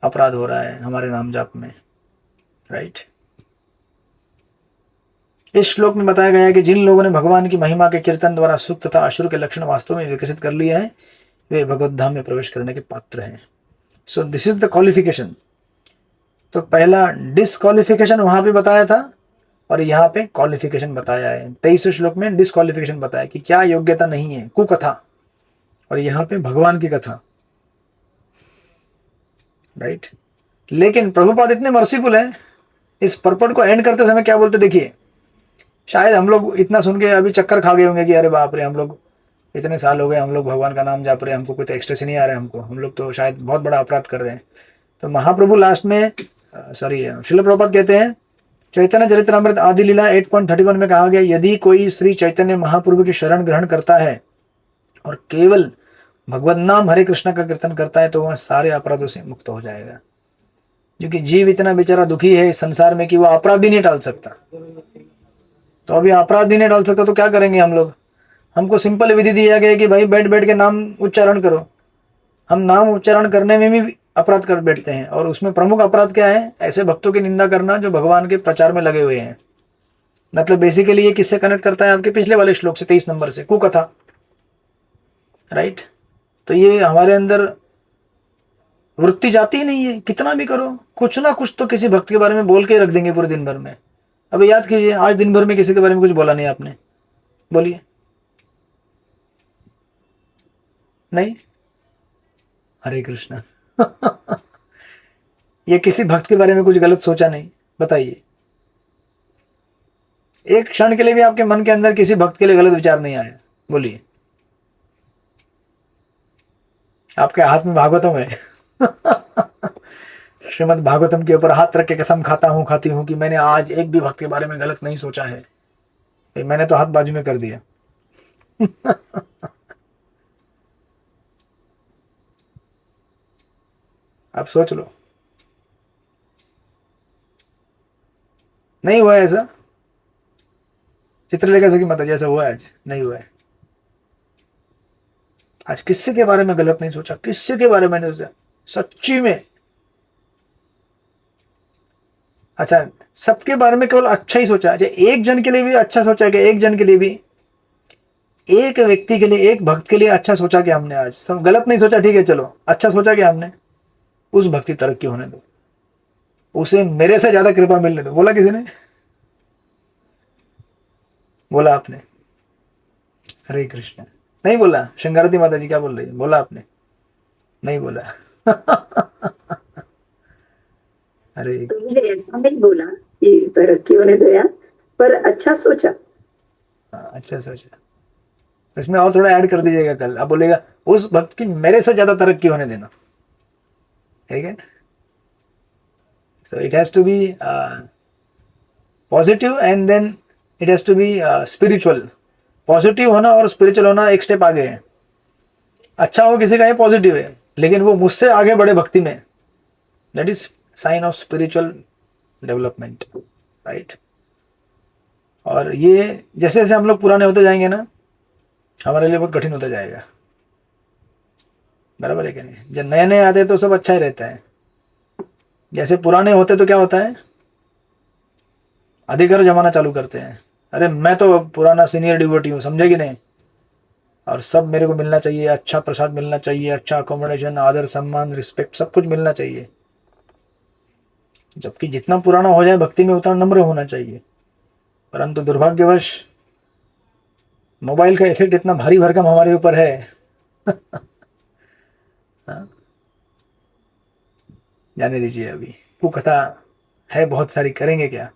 अपराध हो रहा है हमारे नाम जाप में, राइट। इस श्लोक में बताया गया है कि जिन लोगों ने भगवान की महिमा के कीर्तन द्वारा सुख तथा अश्रु के लक्षण वास्तव में विकसित कर लिए हैं वे भगवत धाम में प्रवेश करने के पात्र हैं। So this is the qualification. तो पहला डिसक्वालिफिकेशन वहां पे बताया था और यहाँ पे क्वालिफिकेशन बताया है। 23वें श्लोक में डिसक्वालिफिकेशन बताया कि क्या योग्यता नहीं है, कुकथा, और यहाँ पे भगवान की कथा, राइट। लेकिन प्रभुपाद इतने मर्सीफुल है, इस परपट को एंड करते समय क्या बोलते देखिए। शायद हम लोग इतना सुन के अभी चक्कर खा गए होंगे कि अरे बाप रे, हम लोग इतने साल हो गए, हम लोग भगवान का नाम जाप रहे हैं, हमको कोई तो एक्सट्रेस नहीं आ रहा है, हम लोग तो शायद बहुत बड़ा अपराध कर रहे हैं। तो महाप्रभु लास्ट में श्रील प्रभुपाद कहते हैं चैतन्य चरितमृत आदि लीला 8.31 में कहा गया, यदि कोई श्री चैतन्य महाप्रभु की शरण ग्रहण करता है और केवल भगवत नाम हरे कृष्ण का कीर्तन करता है तो वह सारे अपराधों से मुक्त हो जाएगा। क्योंकि जीव इतना बेचारा दुखी है इस संसार में कि वो अपराध भी नहीं टाल सकता। तो अभी अपराध भी नहीं डाल सकता तो क्या करेंगे हम लोग? हमको सिंपल विधि दिया गया कि भाई बैठ बैठ के नाम उच्चारण करो। हम नाम उच्चारण करने में भी अपराध कर बैठते हैं, और उसमें प्रमुख अपराध क्या है? ऐसे भक्तों की निंदा करना जो भगवान के प्रचार में लगे हुए हैं। मतलब बेसिकली ये किससे कनेक्ट करता है? आपके पिछले वाले श्लोक से, 23 नंबर से, कुकथा, राइट। तो ये हमारे अंदर वृत्ति जाती ही नहीं है, कितना भी करो कुछ ना कुछ तो किसी भक्त के बारे में बोल के रख देंगे पूरे दिन भर में। अब याद कीजिए, आज दिन भर में किसी के बारे में कुछ बोला नहीं आपने, बोलिए। नहीं, हरे कृष्णा। ये किसी भक्त के बारे में कुछ गलत सोचा नहीं, बताइए। एक क्षण के लिए भी आपके मन के अंदर किसी भक्त के लिए गलत विचार नहीं आया, बोलिए। आपके हाथ में भागवतम है। श्रीमद् भागवतम के ऊपर हाथ रख के कसम खाती हूं कि मैंने आज एक भी भक्त के बारे में गलत नहीं सोचा है। मैंने तो हाथ बाजू में कर दिया। आप सोच लो, नहीं हुआ ऐसा? चित्रलेखा सखी माता जैसा हुआ आज? नहीं हुआ है। आज किसी के बारे में गलत नहीं सोचा, किसी के बारे में नहीं सोचा, सच्ची में। अच्छा, सबके बारे में केवल अच्छा ही सोचा। अच्छा, एक जन के लिए भी अच्छा सोचा क्या? एक जन के लिए भी, एक व्यक्ति के लिए, एक भक्त के लिए अच्छा सोचा क्या हमने? आज सब गलत नहीं सोचा, ठीक है, चलो अच्छा सोचा क्या हमने? उस भक्ति तरक्की होने दो, उसे मेरे से ज्यादा कृपा मिलने दो। बोला किसी ने? बोला आपने? हरे कृष्ण। नहीं बोला? शंकराती माता जी क्या बोल रही है? बोला आपने? नहीं बोला। अरे तो मुझे ऐसा नहीं बोला कि तरक्की होने दो यार, पर अच्छा सोचा। अच्छा सोचा। इसमें और थोड़ा ऐड कर दीजिएगा कल। आप बोलेगा उस भक्त की मेरे से ज्यादा तरक्की होने देना, ठीक है? So it has to be positive and then it has to be spiritual. Positive होना और स्पिरिचुअल होना एक स्टेप आगे है। अच्छा हो किसी का, ये पॉजिटिव है, लेकिन वो मुझसे आगे बढ़े भक्ति में, that is sine of spiritual development, right. और ये जैसे जैसे हम लोग पुराने होते जाएंगे ना, हमारे लिए बहुत कठिन होता जाएगा, बराबर है कि नहीं? जब नए नए आते तो सब अच्छा ही रहता है, जैसे पुराने होते तो क्या होता है? अधिकार जमाना चालू करते हैं। अरे मैं तो पुराना सीनियर डिवोटी हूँ, समझे कि नहीं, और सब मेरे को मिलना चाहिए, अच्छा प्रसाद मिलना चाहिए, अच्छा अकोमोडेशन, आदर सम्मान रिस्पेक्ट सब कुछ मिलना चाहिए। जबकि जितना पुराना हो जाए भक्ति में उतना नम्र होना चाहिए। परंतु दुर्भाग्यवश मोबाइल का इफेक्ट इतना भारी भरकम हमारे ऊपर है। हाँ? जाने दीजिए, अभी कुकथा है बहुत सारी, करेंगे क्या।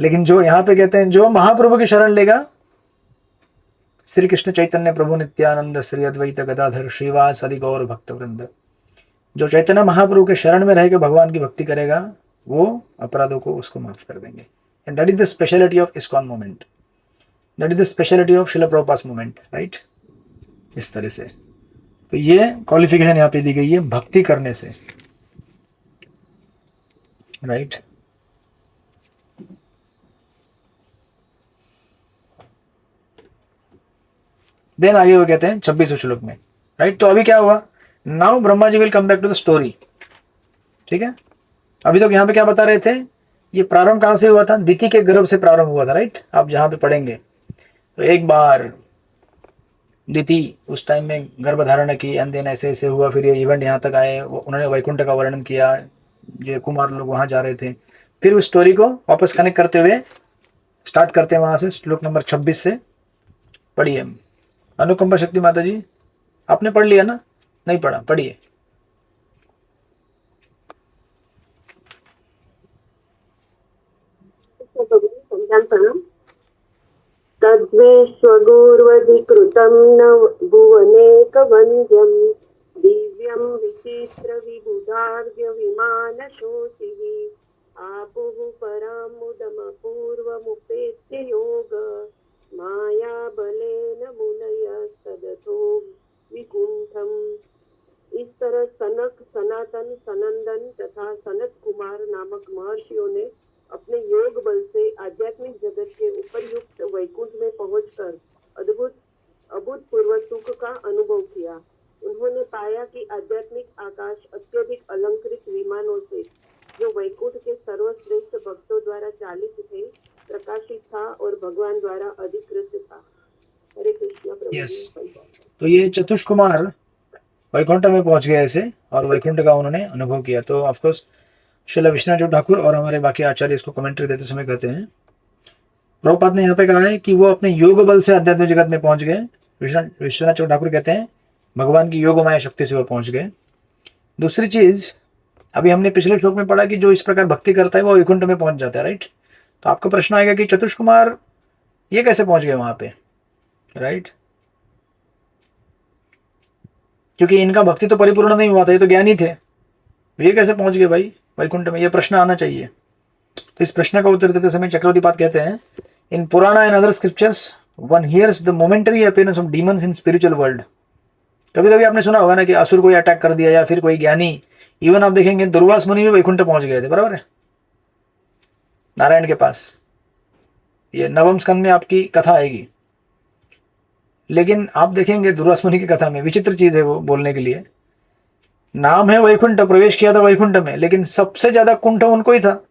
लेकिन जो यहाँ पे कहते हैं, जो महाप्रभु की शरण लेगा, श्री कृष्ण चैतन्य प्रभु नित्यानंद श्री अद्वैत गदाधर श्रीवास आदि गौर भक्त वृंद, जो चैतन्य महाप्रभु के शरण में रह के भगवान की भक्ति करेगा, वो अपराधों को उसको माफ कर देंगे। And that is the speciality of ISKCON movement, that is the speciality of Shila Prabhupada movement, right. इस तरह से तो ये क्वालिफिकेशन यहाँ पे दी गई है भक्ति करने से, राइट। देन आगे वो कहते हैं 26वें श्लोक में, राइट। तो अभी क्या हुआ? Now Brahma ji will come back to the story, ठीक है। अभी तक यहाँ पे क्या बता रहे थे? ये प्रारंभ कहाँ से हुआ था? दिति के गर्भ से प्रारंभ हुआ था, राइट। आप जहाँ पे पढ़ेंगे तो एक बार दिति उस टाइम में गर्भ धारण की, एंड देन ऐसे ऐसे हुआ, फिर ये इवेंट यहाँ तक आए, उन्होंने वैकुंठ का वर्णन किया, ये कुमार लोग वहां जा रहे थे। फिर उस स्टोरी को वापस कनेक्ट करते हुए स्टार्ट करते हैं वहां से, श्लोक नंबर 26 से पढ़िए। अनुकंपा शक्ति माता जी, आपने पढ़ लिया ना? नहीं पढ़ा? पढ़िए। तद्वेष्वगोर्वधिकृतं न भुवनेकवन्द्यं दिव्यं विचित्रविबुधार्घ्यविमानशोचिः आपुः परामुदमपूर्वमुपेत्य योग माया बलेन मुनयः सदतो विकुंठम्। इस तरह सनक, सनातन, सनंदन तथा सनत कुमार नामक महर्षियों ने अपने योग बल से आध्यात्मिक जगत के उपरयुक्त वैकुंठ में पहुंचकर अभूतपूर्व सुख का अनुभव किया। उन्होंने पाया कि आध्यात्मिक आकाश अत्यधिक अलंकृत विमानों से, जो वैकुंठ के सर्वश्रेष्ठ भक्तों द्वारा चालित थे, प्रकाशित था और भगवान द्वारा अधिकृत था। हरे कृष्ण प्रभु Yes. जी। तो ये चतुष कुमार वैकुंठ में पहुंच गए ऐसे, और वैकुंठ का उन्होंने अनुभव किया। तो ऑफकोर्स श्रील विश्वनाथ ठाकुर और हमारे बाकी आचार्य इसको कमेंट्री देते समय कहते हैं, प्रभुपाद ने यहाँ पे कहा है कि वो अपने योग बल से आध्यात्मिक जगत में पहुंच गए। विश्वनाथ ठाकुर कहते हैं भगवान की योगमाया शक्ति से वो पहुंच गए। दूसरी चीज, अभी हमने पिछले श्लोक में पढ़ा कि जो इस प्रकार भक्ति करता है वो वैकुंठ में पहुंच जाता है, राइट। तो आपका प्रश्न आएगा कि चतुष कुमार ये कैसे पहुंच गए वहां पे, राइट। क्योंकि इनका भक्ति तो परिपूर्ण नहीं हुआ था, ये तो ज्ञानी थे, ये कैसे पहुंच गए भाई वैकुंठ में, ये प्रश्न आना चाहिए। तो इस प्रश्न का उत्तर देते समय चक्रवर्तीपाद कहते हैं, in Purana and other scriptures one hears the momentary appearance of demons in spiritual world. कभी कभी आपने सुना होगा ना कि असुर कोई अटैक कर दिया, या फिर कोई ज्ञानी, इवन आप देखेंगे दुर्वास मुनि भी वैकुंठ पहुंच गए थे, बराबर है, नारायण के पास। ये नवम स्कंद में आपकी कथा आएगी। लेकिन आप देखेंगे दुर्वास मुनि की कथा में विचित्र चीज है वो बोलने के लिए, नाम है वैकुंठ, प्रवेश किया था वैकुंठ में, लेकिन सबसे ज्यादा कुंठ उनको ही था।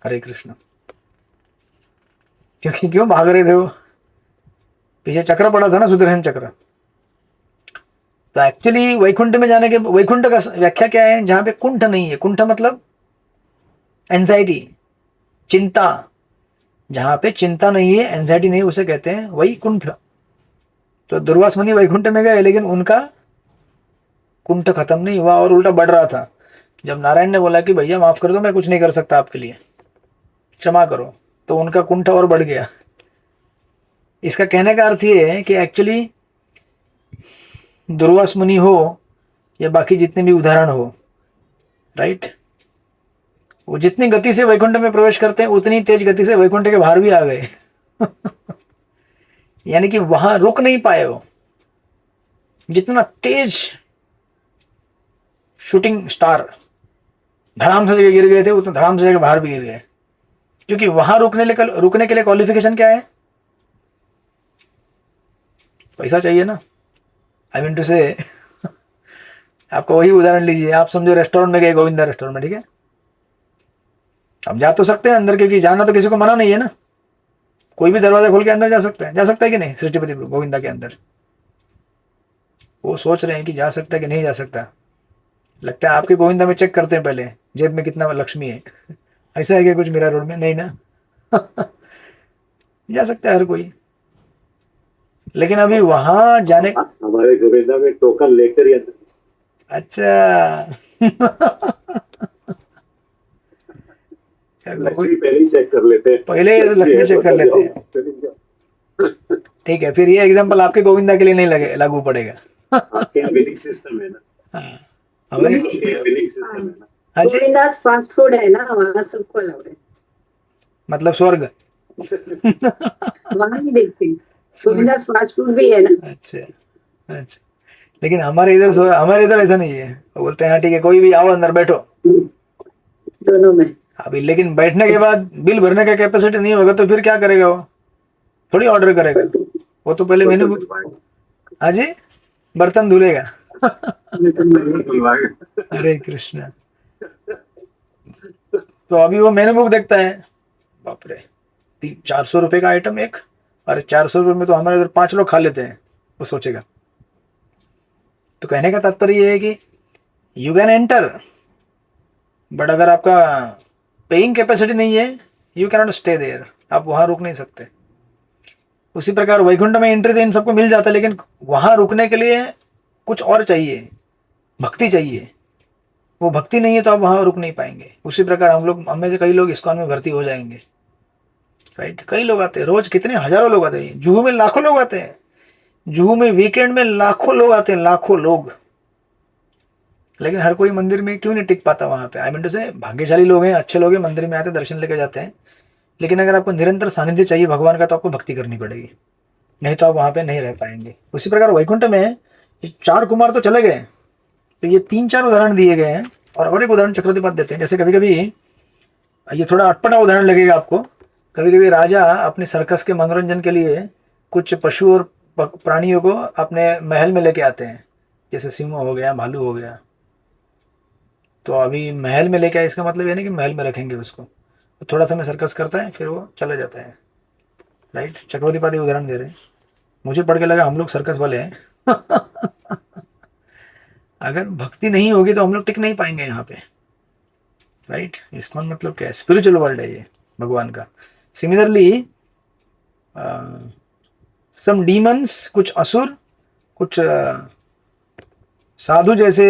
हरे कृष्ण। क्योंकि क्यों भाग रहे थे वो, पीछे चक्र पड़ा था ना, सुदर्शन चक्र। तो एक्चुअली वैकुंठ में जाने के, वैकुंठ का व्याख्या क्या है, जहां पे कुंठ नहीं है। कुंठ मतलब एंजाइटी, चिंता, जहां पे चिंता नहीं है, एंजाइटी नहीं, उसे कहते हैं वैकुंठ। तो दुर्वास मुनि वैकुंठ में गए, लेकिन उनका कुंठ खत्म नहीं हुआ और उल्टा बढ़ रहा था। जब नारायण ने बोला कि भैया माफ कर दो, मैं कुछ नहीं कर सकता आपके लिए, क्षमा करो, तो उनका कुंठ और बढ़ गया। इसका कहने का अर्थ ये है कि एक्चुअली दुर्वास मुनि हो या बाकी जितने भी उदाहरण हो, राइट, वो जितनी गति से वैकुंठ में प्रवेश करते हैं उतनी तेज गति से वैकुंठ के बाहर भी आ गए। यानी कि वहां रुक नहीं पाए वो, जितना तेज शूटिंग स्टार धड़ाम से जगह गिर गए थे, उतना धड़ाम से जगह बाहर भी गिर गए। क्योंकि वहां रुकने के लिए क्वालिफिकेशन क्या है, पैसा चाहिए ना। आई मीन टू से, आपको वही उदाहरण लीजिए, आप समझो रेस्टोरेंट में गए, गोविंदा रेस्टोरेंट में, ठीक है, अब जा तो सकते हैं अंदर, क्योंकि जाना तो किसी को मना नहीं है ना, कोई भी दरवाजा खोल के अंदर जा सकता है कि नहीं, सृष्टिपति गोविंदा के अंदर। वो सोच रहे हैं कि जा सकता है कि नहीं जा सकता। लगता है आपके गोविंदा में चेक करते हैं पहले जेब में कितना लक्ष्मी है। ऐसा है क्या कुछ मीरा रोड में, नहीं ना। जा सकता है हर कोई, लेकिन अभी वहां जाने, हमारे गोविंदा में टोकन लेकर ही अच्छा। लक्ष्मी पहले ही चेक कर लेते हैं, पहले लक्ष्मी चेक कर लेते हैं। ठीक है, फिर ये एग्जांपल आपके गोविंदा के लिए नहीं लागू पड़ेगा। आपके बिलिंग सिस्टम है ना, हमारे बिलिंग सिस्टम है ना। हाँ जी, गोविंदास फास्ट फूड है ना, वहाँ सबको अलाउड है, मतलब स्वर्ग। वहाँ नहीं देखते, गोविंदास फास्ट फूड भी है ना। अच्छा अच्छा, लेकिन हमारे इधर ऐसा नहीं है। वो बोलते हैं हाँ ठीक है, कोई भी आओ अंदर बैठो। दोनों में अभी लेकिन बैठने के बाद बिल भरने का कैपेसिटी नहीं होगा तो फिर क्या करेगा वो, थोड़ी ऑर्डर करेगा वो, तो पहले मेनू, हाँ जी, बर्तन धुलेगा। हरे कृष्ण। तो अभी वो मेनू बुक देखता है, बाप रे 400 रुपए का आइटम एक, अरे 400 रुपए में तो हमारे इधर 5 लोग खा लेते हैं, वो सोचेगा। तो कहने का तात्पर्य ये है कि यू कैन एंटर, बट अगर आपका पेइंग कैपेसिटी नहीं है, you can not stay there, आप वहां रुक नहीं सकते। उसी प्रकार वैकुंठ में एंट्री तो इन सबको मिल जाता है, लेकिन वहां रुकने के लिए कुछ और चाहिए, भक्ति चाहिए। वो भक्ति नहीं है तो आप वहां रुक नहीं पाएंगे। उसी प्रकार हम में से कई लोग इस्कॉन में भर्ती हो जाएंगे, राइट। कई लोग आते हैं रोज, कितने हजारों लोग आते हैं। जुहू में लाखों लोग आते हैं, जुहू में वीकेंड में लाखों लोग आते हैं, लाखों लोग। लेकिन हर कोई मंदिर में क्यों नहीं टिक पाता वहाँ पे? आई मीन टू से भाग्यशाली लोग हैं, अच्छे लोग हैं, मंदिर में आते दर्शन लेके जाते हैं, लेकिन अगर आपको निरंतर सानिध्य चाहिए भगवान का तो आपको भक्ति करनी पड़ेगी, नहीं तो आप वहाँ पे नहीं रह पाएंगे। उसी प्रकार वैकुंठ में ये 4 कुमार तो चले गए, तो ये 3-4 उदाहरण दिए गए हैं। और एक उदाहरण चक्रवर्ती देते हैं। जैसे कभी कभी ये थोड़ा अटपटा उदाहरण लगेगा आपको, कभी कभी राजा अपने सर्कस के मनोरंजन के लिए कुछ पशु और प्राणियों को अपने महल में लेके आते हैं, जैसे सिंह हो गया, भालू हो गया। तो अभी महल में लेके आए इसका मतलब ये नहीं कि महल में रखेंगे उसको, तो थोड़ा समय सर्कस करता है फिर वो चला जाता है, राइट। चक्रवर्ती उदाहरण दे रहे हैं। मुझे पढ़ के लगा हम लोग सर्कस वाले हैं। अगर भक्ति नहीं होगी तो हम लोग टिक नहीं पाएंगे यहाँ पे, राइट। इस्कॉन मतलब क्या है? स्पिरिचुअल वर्ल्ड है ये भगवान का। सिमिलरली सम डीमंस, कुछ असुर, कुछ साधु जैसे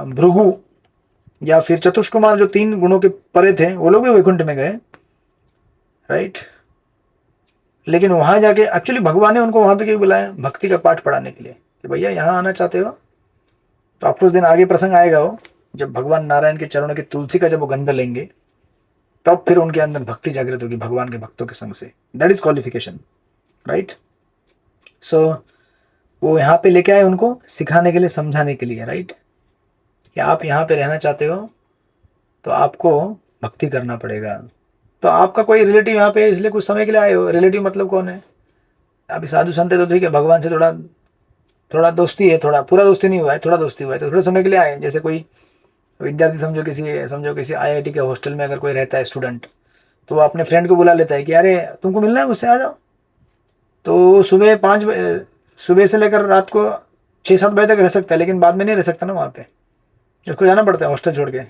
भृगु या फिर चतुष्कुमार जो 3 गुणों के परे थे, वो लोग भी वैकुंठ में गए, राइट। लेकिन वहां जाके एक्चुअली भगवान ने उनको वहां पे क्यों बुलाया? भक्ति का पाठ पढ़ाने के लिए कि भैया यहाँ आना चाहते हो तो आपको उस दिन आगे प्रसंग आएगा वो, जब भगवान नारायण के चरणों की तुलसी का जब वो गंध लेंगे तब फिर उनके अंदर भक्ति जागृत होगी भगवान के भक्तों के संग से। That is qualification, right. सो वो यहाँ पे लेके आए उनको सिखाने के लिए, समझाने के लिए, राइट। कि आप यहाँ पे रहना चाहते हो तो आपको भक्ति करना पड़ेगा। तो आपका कोई रिलेटिव यहाँ पे इसलिए कुछ समय के लिए आए हो, रिलेटिव मतलब कौन है? अभी साधु संत है तो ठीक है, भगवान से थोड़ा दोस्ती है, थोड़ा पूरा दोस्ती नहीं हुआ है, थोड़ा दोस्ती हुआ है तो थोड़े समय के लिए आए। जैसे कोई विद्यार्थी समझो किसी IIT के हॉस्टल में अगर कोई रहता है स्टूडेंट, तो वो अपने फ्रेंड को बुला लेता है कि अरे तुमको मिलना है मुझसे, आ जाओ। तो सुबह से लेकर रात को 6-7 बजे तक रह सकता है, लेकिन बाद में नहीं रह सकता ना वहाँ पे, उसको जाना पड़ता है हॉस्टल छोड़ के।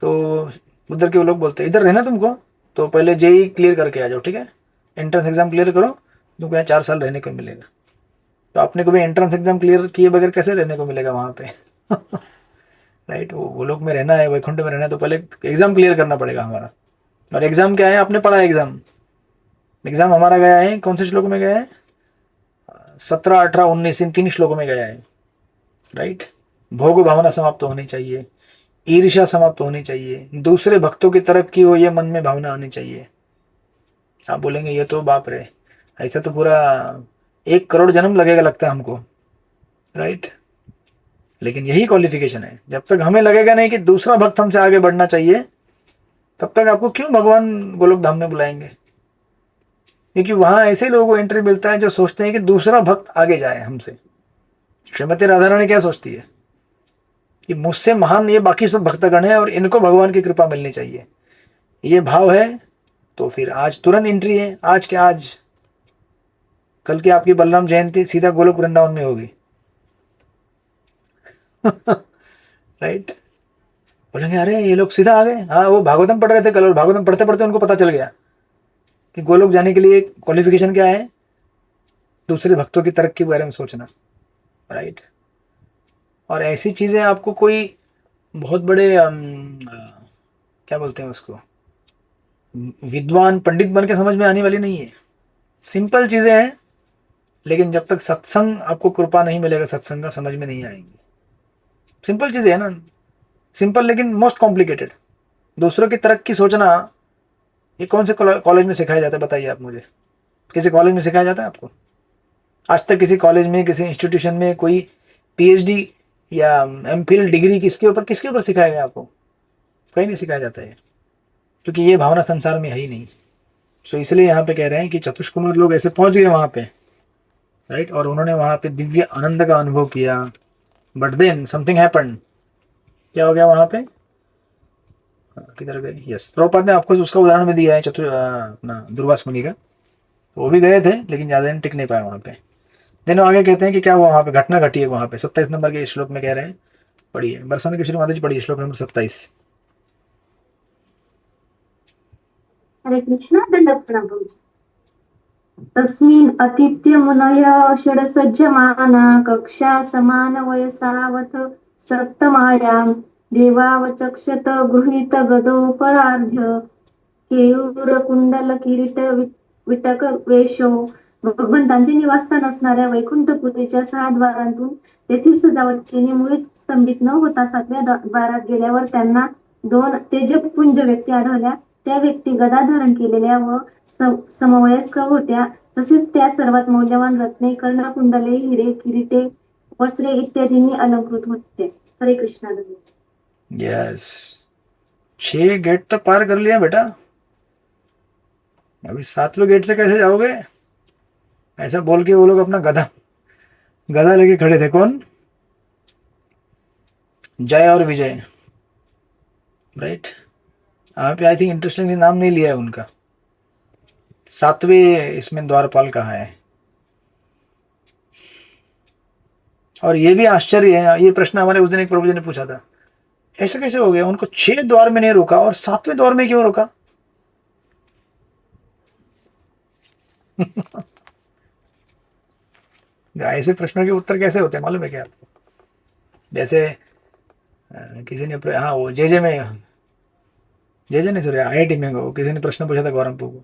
तो उधर के वो लोग बोलते हैं इधर रहना तुमको तो पहले JEE क्लियर करके आ जाओ, ठीक है, एंट्रेंस एग्जाम क्लियर करो, तुमको यहाँ 4 साल रहने को मिलेगा। तो अपने को भी एंट्रेंस एग्जाम क्लियर किए बगैर कैसे रहने को मिलेगा वहाँ पे? राइट। वो लोग में रहना है, वैकुंठ में रहना है तो पहले एग्जाम क्लियर करना पड़ेगा हमारा। और एग्जाम क्या है? आपने पढ़ा एग्जाम हमारा गया है कौन से श्लोक में गया है? 17, 18, 19 इन 3 श्लोकों में गया है, राइट। भोग भावना समाप्त होनी चाहिए, ईर्ष्या समाप्त होनी चाहिए, दूसरे भक्तों की तरक्की हो ये मन में भावना आनी चाहिए। आप बोलेंगे ये तो बाप रे, ऐसा तो पूरा 1 करोड़ जन्म लगेगा लगता है हमको, राइट। लेकिन यही क्वालिफिकेशन है। जब तक हमें लगेगा नहीं कि दूसरा भक्त हमसे आगे बढ़ना चाहिए, तब तक आपको क्यों भगवान गोलोक धाम में बुलाएंगे? क्योंकि वहां ऐसे लोगों को एंट्री मिलता है जो सोचते हैं कि दूसरा भक्त आगे जाए हमसे। श्रीमती राधा रानी क्या सोचती है कि मुझसे महान ये बाकी सब भक्तगण है और इनको भगवान की कृपा मिलनी चाहिए, ये भाव है। तो फिर आज तुरंत एंट्री है, आज के आज, कल की आपकी बलराम जयंती सीधा गोलोक वृंदावन में होगी। राइट। बोलेंगे अरे ये लोग सीधा आ गए। हाँ, वो भागवतम पढ़ रहे थे कल और भागवतम पढ़ते पढ़ते उनको पता चल गया कि गोलोक जाने के लिए क्वालिफिकेशन क्या है? दूसरे भक्तों की तरक्की के बारे में सोचना, राइट। और ऐसी चीज़ें आपको कोई बहुत बड़े क्या बोलते हैं उसको, विद्वान पंडित बन के समझ में आने वाली नहीं है। सिंपल चीज़ें हैं, लेकिन जब तक सत्संग आपको कृपा नहीं मिलेगा सत्संग का, समझ में नहीं आएंगी। सिंपल चीज़ें है ना, सिंपल लेकिन मोस्ट कॉम्प्लिकेटेड। दूसरों की तरक्की सोचना ये कौन से कॉलेज में सिखाया जाता है बताइए आप मुझे? किसी कॉलेज में सिखाया जाता है आपको? आज तक किसी कॉलेज में, किसी इंस्टीट्यूशन में कोई PhD या MPhil डिग्री किसके ऊपर सिखाया गया आपको? कहीं नहीं सिखाया जाता है, क्योंकि ये भावना संसार में है ही नहीं। सो इसलिए यहाँ पे कह रहे हैं कि चतुष्कुमार लोग ऐसे पहुंच गए वहाँ पे, राइट, और उन्होंने वहाँ पे दिव्य आनंद का अनुभव किया। But then something happened. क्या हो गया वहाँ पे? किधर गए? यस, प्रभुपाद ने आपको उसका उदाहरण भी दिया है, अपना दुर्वास मुनि का। तो वो भी गए थे लेकिन ज़्यादा दिन टिक नहीं पाए वहाँ पे। देन आगे कहते हैं कि क्या हुआ वहाँ पे, घटना घटी है वहाँ पे। 27 नंबर के श्लोक में कह रहे हैं, पढ़िए, बरसाने की श्री माता जी पढ़िए, श्लोक नंबर 27। हरे कृष्ण। दंडवत प्रणाम प्रभु। तस्मिन् अतीत्य मुनय षड्सज्जमाना कक्षा समान वयसावथ सप्तमायां देवावचक्षत गृहीत गदोपराध्य केयूर कुंडल किरीट विटक वेशो भगवंतांचे निवासस्थान असणाऱ्या वैकुंठपुरीच्या 6 द्वारांतून तेथील सजावट केल्यामुळेच स्तंभित न होता 7व्या द्वारात गेल्यावर त्यांना 2 तेजपुंज व्यक्ती आढळल्या. त्या व्यक्ती गदा धारण केलेल्या व समवयस्क होत्या. तसेच त्या सर्वात मौल्यवान रत्ने, कर्णकुंडले, हिरे, किरीटे, वस्त्रे इत्यादींनी अलंकृत होते. हरे कृष्णा. यस, 6 गेट तो पार कर लिया बेटा, अभी 7वें गेट से कैसे जाओगे? ऐसा बोल के वो लोग अपना गधा गधा लेके खड़े थे। कौन? जय और विजय, राइट। यहाँ पे आई थिंक इंटरेस्टिंग नाम नहीं लिया है उनका। 7वें इसमें द्वारपाल कहा है। और ये भी आश्चर्य है, ये प्रश्न हमारे उस दिन एक प्रभु जी ने पूछा था, ऐसा कैसे हो गया उनको 6 द्वार में नहीं रोका और 7वें द्वार में क्यों रोका? ऐसे प्रश्नों के उत्तर कैसे होते हैं मालूम है क्या आपको? जैसे किसी ने हाँ वो जे में जे नहीं सॉरी IIT में वो किसी ने प्रश्न पूछा था गौरमपुर को,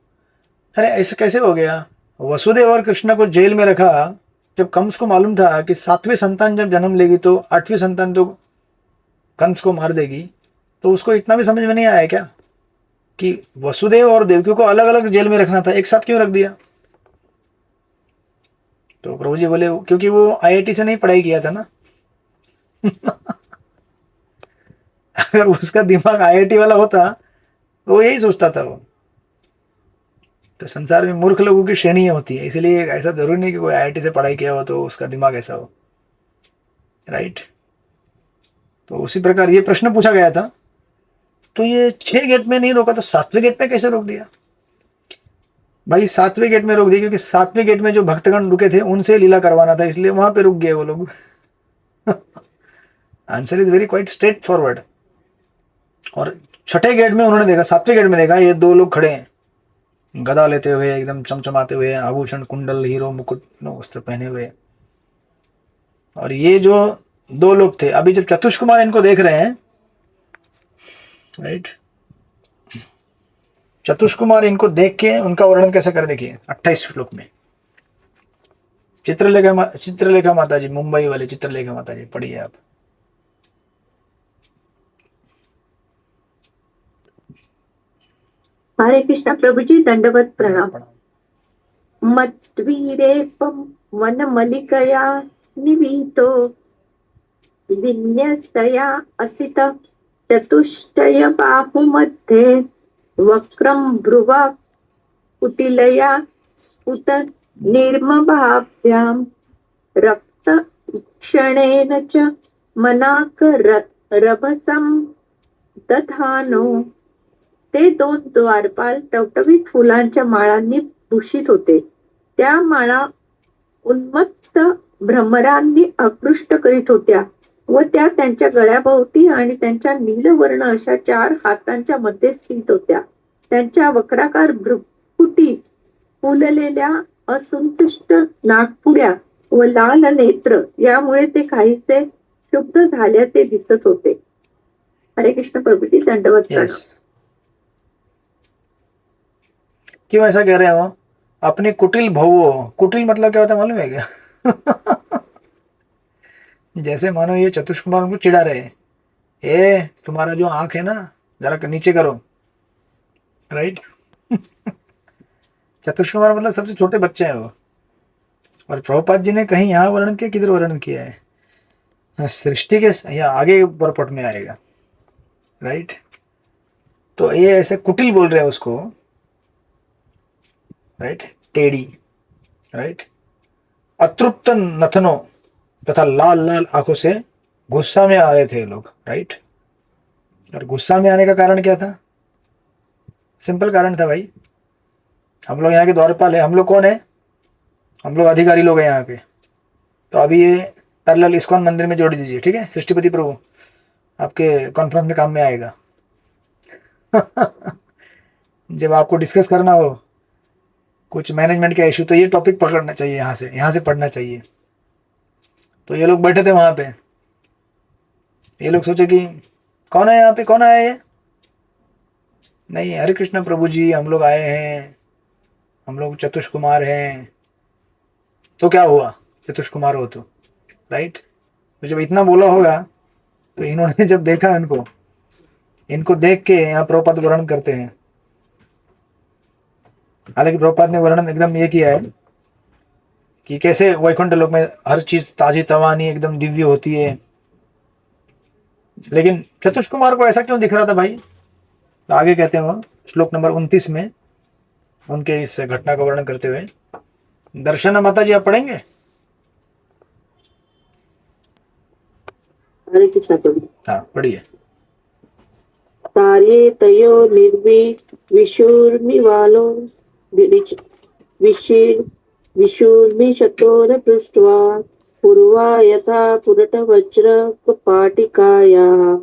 अरे ऐसा कैसे हो गया, वसुदेव और कृष्ण को जेल में रखा जब कंस को मालूम था कि 7वें संतान जब जन्म लेगी तो 8वीं संतान तो कंस को मार देगी, तो उसको इतना भी समझ में नहीं आया क्या कि वसुदेव और देवकी को अलग अलग जेल में रखना था, एक साथ क्यों रख दिया? तो प्रभु जी बोले क्योंकि वो IIT से नहीं पढ़ाई किया था ना। अगर उसका दिमाग IIT वाला होता तो वो यही सोचता था वो। तो संसार में मूर्ख लोगों की श्रेणी होती है, इसलिए ऐसा जरूरी नहीं कि कोई IIT से पढ़ाई किया हो तो उसका दिमाग ऐसा हो, राइट। तो उसी प्रकार ये प्रश्न पूछा गया था, तो ये 6 गेट में नहीं रोका तो 7वें गेट में कैसे रोक दिया? भाई 7वें गेट में रोक दिया क्योंकि 7वें गेट में जो भक्तगण रुके थे उनसे लीला करवाना था, इसलिए वहां पे रुक गए वो लोग। Answer is very quite straight forward. और 6ठे गेट में उन्होंने देखा, 7वें गेट में देखा ये 2 लोग खड़े हैं गदा लेते हुए, एकदम चमचमाते हुए, आभूषण, कुंडल, हीरो, मुकुट, वस्त्र पहने हुए। और ये जो 2 लोग थे, अभी जब चतुष कुमार इनको देख रहे हैं, राइट, चतुष कुमार इनको देख के उनका वर्णन कैसे कर देखिए 28 श्लोक में। चित्रलेखा माता जी, मुंबई वाले चित्रलेखा माता जी, पढ़िए आप। हरे कृष्णा प्रभु जी, दंडवत प्रणाम। मद्वीरेपम वनमलिकया निवीतो विन्यस्तया असित चतुष्टय बाहुमध्ये वक्रम भ्रुवा कुटिलया स्फुट निर्मभाभ्याम रक्त क्षणेन च मनाक रभसम दधानो। ते 2 द्वारपाल टवटवीत फुलांच्या माळांनी भूषित होते. त्या माळा उन्मत्त भ्रमरांनी आकृष्ट करीत होत्या व त्या त्यांच्या गळ्याभोवती आणि त्यांच्या नीलवर्ण अशा 4 हातांच्या मध्ये स्थित होत्या. त्यांच्या वक्राकार भ्रुकुटी, फुललेल्या असंतुष्ट नागपुड्या व लाल नेत्र यामुळे ते काहीसे शुद्ध झाल्याचे दिसत होते. हरे कृष्ण प्रभुजी, दंडवत प्रणाम। क्यों ऐसा कह रहे हो? अपनी कुटिल भवो, कुटिल मतलब क्या होता है मालूम है क्या? जैसे मानो ये चतुष कुमार उनको चिढ़ा रहे हैं, ए तुम्हारा जो आंख है ना जरा नीचे करो, राइट। चतुष कुमार मतलब सबसे छोटे बच्चे हैं वो। और प्रभुपाद जी ने कहीं यहाँ वर्णन किया, किधर वर्णन किया है? सृष्टि के या आगे परपट में आएगा, राइट। तो ये ऐसे कुटिल बोल रहे हैं उसको, राइट, टेढ़ी, राइट। अतृप्त नथनों तथा लाल लाल आंखों से गुस्सा में आ रहे थे लोग, राइट। और गुस्सा में आने का कारण क्या था? सिंपल कारण था भाई, हम लोग यहाँ के द्वारपाल है। हम लोग कौन है? हम लोग अधिकारी लोग हैं यहाँ के। तो अभी ये पैरेलल इस्कॉन मंदिर में जोड़ दीजिए, ठीक है। सृष्टिपति प्रभु आपके कॉन्फ्रेंस में काम में आएगा। जब आपको डिस्कस करना हो कुछ मैनेजमेंट का इशू, तो ये टॉपिक पकड़ना चाहिए, यहाँ से पढ़ना चाहिए। तो ये लोग बैठे थे वहां पे, ये लोग सोचे कि कौन है यहाँ पे, कौन आया ये? नहीं, हरे कृष्ण प्रभु जी, हम लोग आए हैं, हम लोग चतुष कुमार हैं, तो क्या हुआ, चतुष कुमार हो तो, राइट। तो जब इतना बोला होगा तो इन्होंने जब देखा इनको देख के यहाँ प्रभुपाद वर्णन करते हैं। हालांकि प्रभुपाद ने वर्णन एकदम ये किया है कि कैसे वैकुंठ लोक में हर चीज ताजी तवानी एकदम दिव्य होती है, लेकिन चतुष कुमार को ऐसा क्यों दिख रहा था भाई? तो आगे कहते हैं वो श्लोक नंबर 29 में उनके इस घटना का वर्णन करते हुए। दर्शन माता जी आप पढ़ेंगे? हरे कृष्ण प्रभु। हाँ पढ़िए। तारे तयो विशूर्मिवालो विशूर्मिशतोर पृष्ट्वा पूर्वा यथा पुरटवज्र कपाटिकायाः